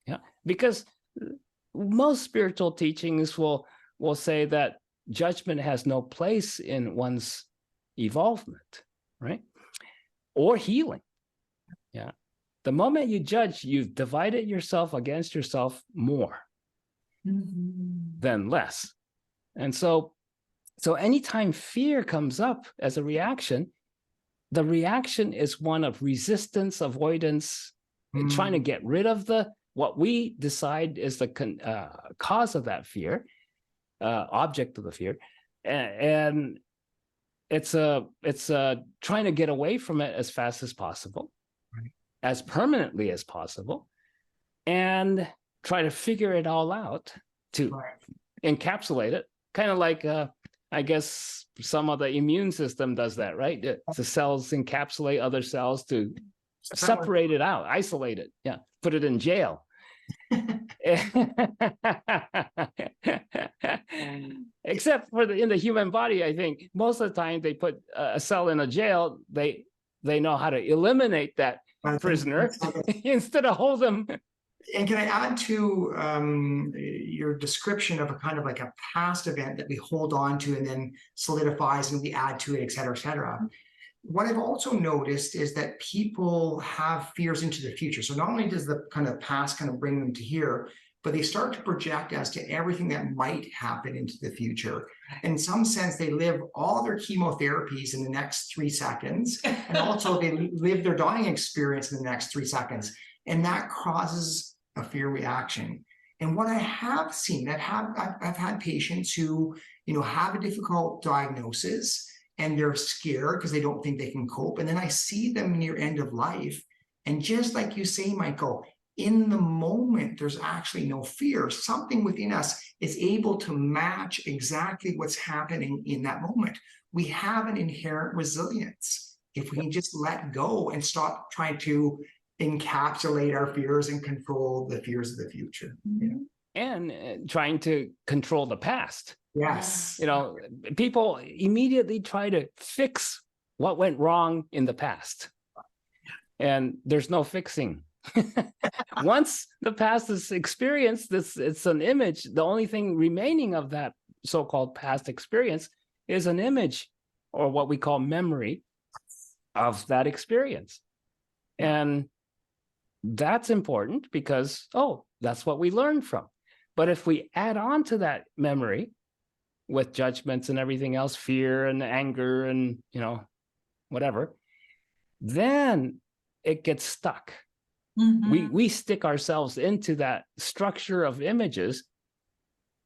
Yeah, because most spiritual teachings will say that judgment has no place in one's evolvement, right? Or healing. Yeah. The moment you judge, you've divided yourself against yourself more than less. And so anytime fear comes up as a reaction, the reaction is one of resistance, avoidance, trying to get rid of what we decide is the cause of that fear, object of the fear, and it's trying to get away from it as fast as possible, as permanently as possible, and try to figure it all out to encapsulate it. Kind of like, I guess some of the immune system does that, right? The cells encapsulate other cells to separate it out, isolate it. Yeah, put it in jail. Except for in the human body, I think most of the time they put a cell in a jail, they know how to eliminate that prisoner instead of hold them. And can I add to your description of a kind of like a past event that we hold on to and then solidifies and we add to it, et cetera, et cetera. What I've also noticed is that people have fears into the future. So not only does the kind of past kind of bring them to here, but they start to project as to everything that might happen into the future. In some sense, they live all their chemotherapies in the next 3 seconds. And also they live their dying experience in the next 3 seconds. And that causes a fear reaction. And what I have seen, I've had patients who, have a difficult diagnosis and they're scared because they don't think they can cope. And then I see them near end of life. And just like you say, Michael, in the moment, there's actually no fear. Something within us is able to match exactly what's happening in that moment. We have an inherent resilience if we can just let go and stop trying to encapsulate our fears and control the fears of the future. And trying to control the past. Yes. People immediately try to fix what went wrong in the past. And there's no fixing. Once the past is experienced, it's an image. The only thing remaining of that so-called past experience is an image, or what we call memory, of that experience. And that's important because, that's what we learned from. But if we add on to that memory with judgments and everything else, fear and anger and, whatever, then it gets stuck. We stick ourselves into that structure of images.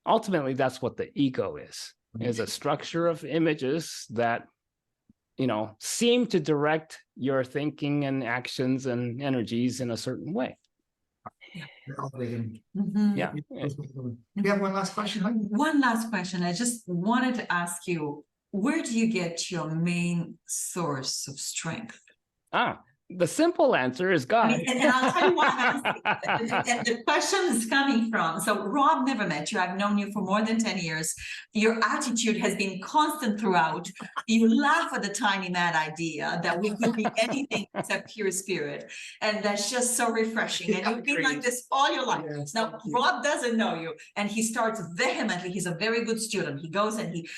Ultimately, that's what the ego is a structure of images that, seem to direct your thinking and actions and energies in a certain way. Yeah. Yeah. We have one last question. One last question. I just wanted to ask you, where do you get your main source of strength? The simple answer is God. And I'll tell you what the question is coming from. So Rob never met you. I've known you for more than 10 years. Your attitude has been constant throughout. You laugh at the tiny mad idea that we could be anything except pure spirit. And that's just so refreshing. And you've been like this all your life. Yes, now, Rob doesn't know you, and he starts vehemently. He's a very good student. He goes and he,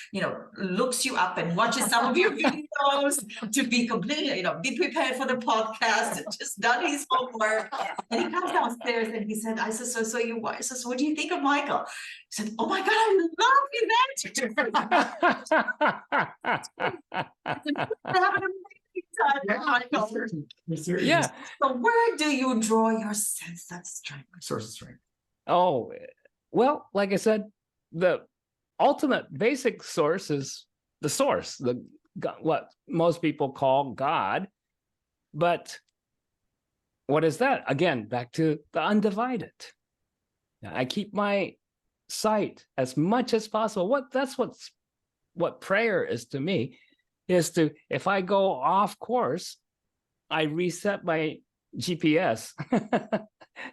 looks you up and watches some of your videos to be completely, be prepared for the podcast, just done his homework. And he comes downstairs and he said, I said, so you, I said, so what do you think of Michael? He said, oh my God, I love his attitude. Yeah. So where do you draw your sense of strength? Source of strength. Oh, well, like I said, the ultimate basic source is the source, what most people call God. But what is that? Again, back to the undivided. I keep my sight as much as possible. What prayer is to me, is to, if I go off course, I reset my GPS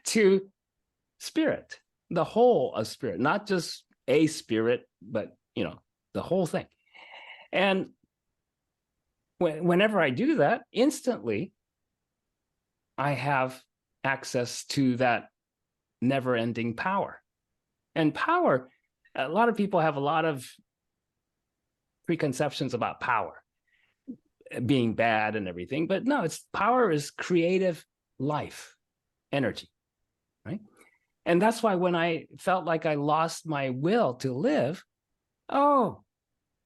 to spirit, the whole of spirit, not just a spirit, but the whole thing. And whenever I do that, instantly, I have access to that never-ending power. And power, a lot of people have a lot of preconceptions about power being bad and everything, but no, power is creative life, energy, right? And that's why when I felt like I lost my will to live,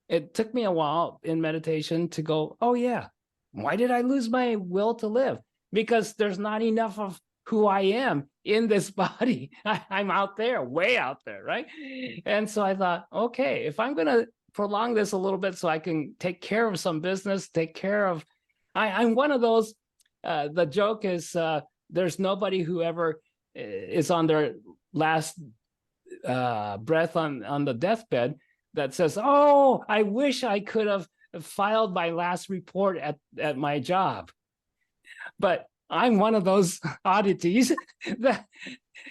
it took me a while in meditation to go, oh yeah, why did I lose my will to live? Because there's not enough of who I am in this body. I'm out there, way out there, right? And so I thought, okay, if I'm going to prolong this a little bit so I can take care of some business, I'm one of those, the joke is there's nobody who ever is on their last breath on the deathbed that says, oh, I wish I could have filed my last report at my job. But I'm one of those oddities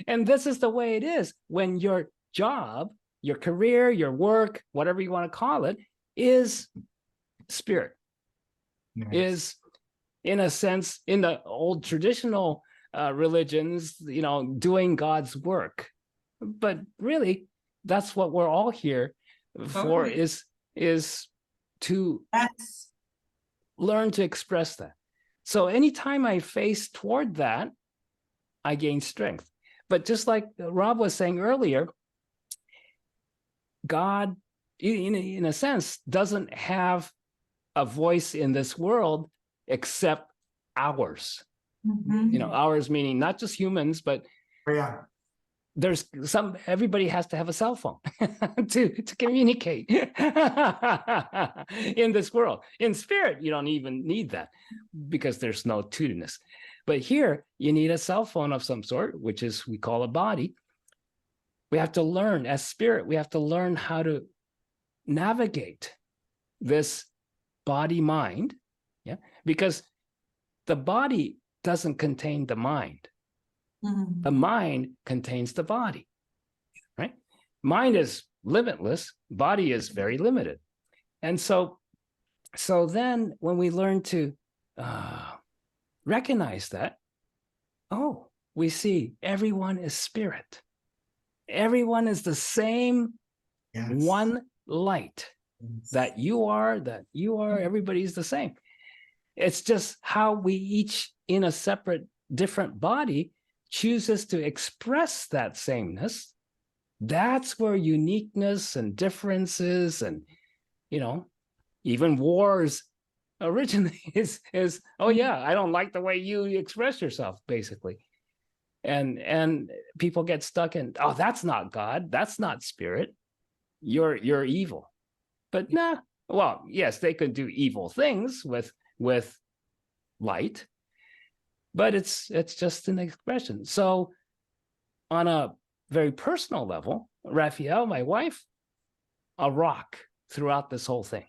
and this is the way it is when your job, your career, your work, whatever you want to call it, is spirit. Nice. Is, in a sense, in the old traditional religions, doing God's work. But really, that's what we're all here for, is to learn to express that. So anytime I face toward that, I gain strength. But just like Rob was saying earlier, God, in a sense, doesn't have a voice in this world except ours. Mm-hmm. Ours meaning not just humans, but everybody has to have a cell phone to communicate in this world. In spirit, you don't even need that because there's no two-ness. But here, you need a cell phone of some sort, which is, we call a body. We have to learn, as spirit, we have to learn how to navigate this body-mind, because the body doesn't contain the mind. Mm-hmm. The mind contains the body, right? Mind is limitless, body is very limited. And so then when we learn to recognize that, we see everyone is spirit. Everyone is the same one light that you are, everybody's the same. It's just how we each in a separate, different body chooses to express that sameness. That's where uniqueness and differences and, even wars originally is, I don't like the way you express yourself, basically. And people get stuck in, oh, that's not God, that's not spirit, you're evil. But nah, well, yes, they could do evil things with light, but it's just an expression. So on a very personal level, Raphaelle, my wife, a rock throughout this whole thing.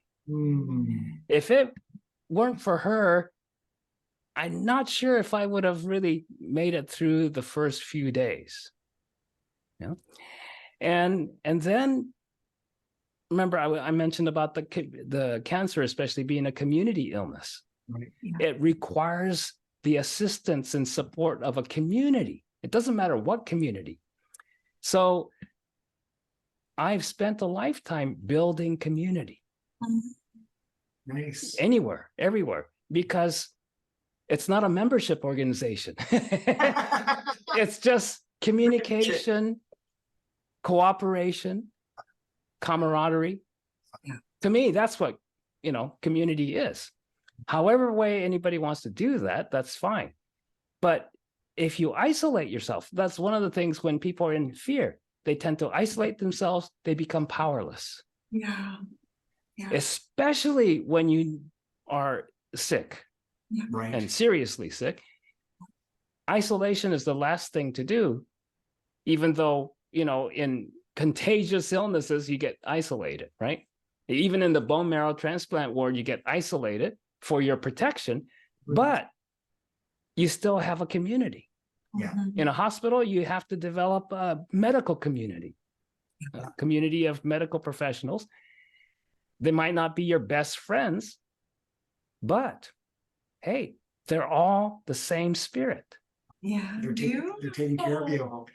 If it weren't for her, I'm not sure if I would have really made it through the first few days. You know? And then remember I mentioned about the cancer, especially being a community illness. Right. Yeah. It requires the assistance and support of a community. It doesn't matter what community. So I've spent a lifetime building community. Nice. Anywhere, everywhere, because it's not a membership organization. It's just communication, cooperation, camaraderie. Yeah. To me, that's what, community is. However way anybody wants to do that, that's fine. But if you isolate yourself, that's one of the things when people are in fear, they tend to isolate themselves, they become powerless. Yeah. Especially when you are sick. Right. And seriously sick. Isolation is the last thing to do, even though, in contagious illnesses, you get isolated, right? Even in the bone marrow transplant ward, you get isolated for your protection, but you still have a community. Yeah. In a hospital, you have to develop a medical community, a community of medical professionals. They might not be your best friends, but hey, they're all the same spirit. Yeah. They're taking care of you.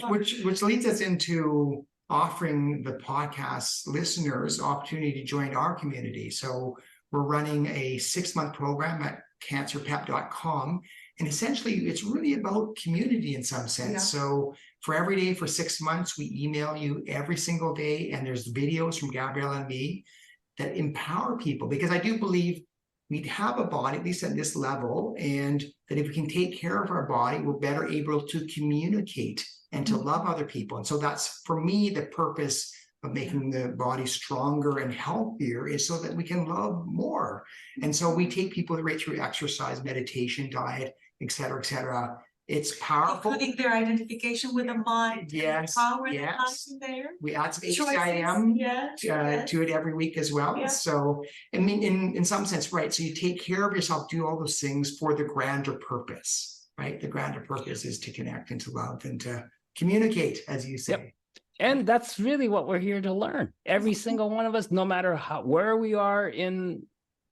Which leads us into offering the podcast listeners opportunity to join our community. So we're running a 6-month program at cancerpep.com. And essentially, it's really about community in some sense. Yeah. So for every day for 6 months, we email you every single day. And there's videos from Gabriela and me that empower people. Because I do believe we have a body, at least at this level, and that if we can take care of our body, we're better able to communicate and to love other people. And so that's, for me, the purpose of making the body stronger and healthier is so that we can love more. And so we take people right through exercise, meditation, diet, et cetera, et cetera. It's powerful. Including their identification with the mind. Yes, Power yes. in there. We add some Choices, HCIM to it every week as well. Yeah. So, I mean, in some sense, right. So you take care of yourself, do all those things for the grander purpose, right? The grander purpose is to connect and to love and to communicate, as you say. Yep. And that's really what we're here to learn. Every single one of us, no matter where we are in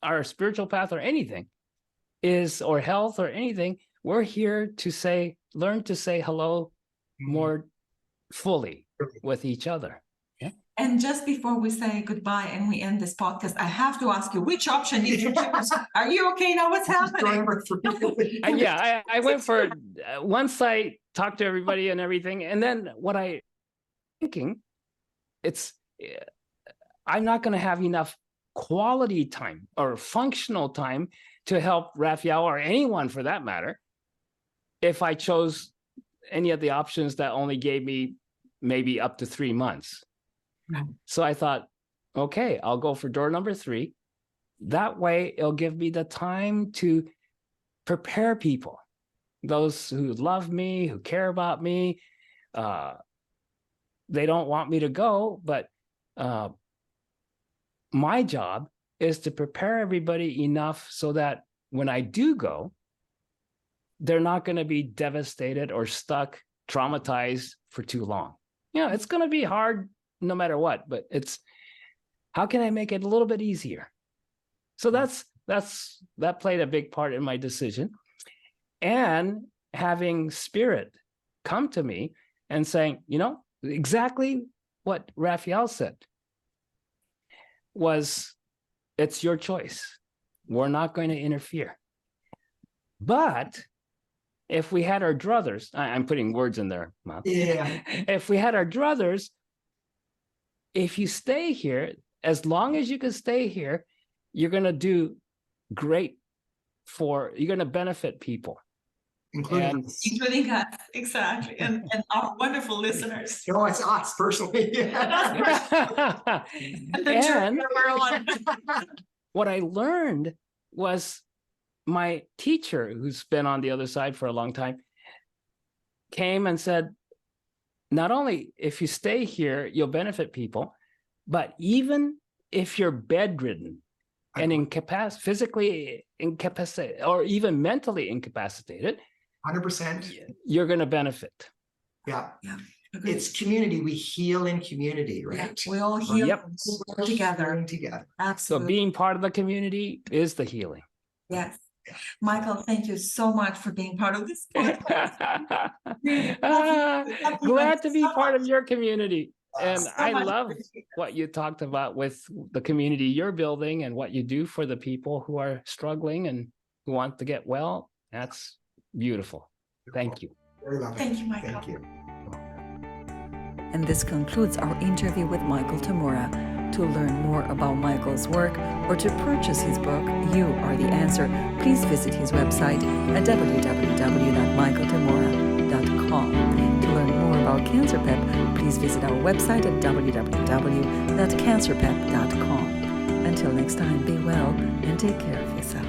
our spiritual path or anything, or health or anything, we're here to learn to say hello more fully with each other. Yeah. And just before we say goodbye and we end this podcast, I have to ask you, which option did you choose? Are you okay now? What's happening? Yeah, I went for once I talked to everybody and everything, and then what I thinking, I'm not going to have enough quality time or functional time to help Raphaelle or anyone for that matter if I chose any of the options that only gave me maybe up to 3 months. Right. So I thought, okay, I'll go for door number 3. That way it'll give me the time to prepare people, those who love me, who care about me. They don't want me to go, but my job is to prepare everybody enough so that when I do go, they're not going to be devastated or stuck, traumatized for too long. It's going to be hard no matter what, but it's how can I make it a little bit easier? So that played a big part in my decision. And having spirit come to me and saying, exactly what Raphaelle said was, it's your choice. We're not going to interfere. But if we had our druthers, I'm putting words in their mouth. Yeah. If we had our druthers, if you stay here, as long as you can stay here, you're going to do great you're going to benefit people. Including us. Including us, exactly. And our wonderful listeners. No, it's us personally. And the journey that we're on. What I learned was my teacher, who's been on the other side for a long time, came and said, not only if you stay here, you'll benefit people, but even if you're bedridden and physically incapacitated, or even mentally incapacitated, 100%. You're going to benefit. Yeah. Yeah. It's community. We heal in community, right? Yeah, we all heal together. Together. Absolutely. So being part of the community is the healing. Yes. Michael, thank you so much for being part of this podcast. Glad to be part of your community. And So I much love appreciated. what you talked about with the community you're building and what you do for the people who are struggling and who want to get well. That's beautiful. Thank you. Very lovely. Thank you, Michael. Thank you. And this concludes our interview with Michael Tamura. To learn more about Michael's work or to purchase his book, You Are the Answer, please visit his website at www.michaeltamura.com. To learn more about Cancer Pep, please visit our website at www.cancerpep.com. Until next time, be well and take care of yourself.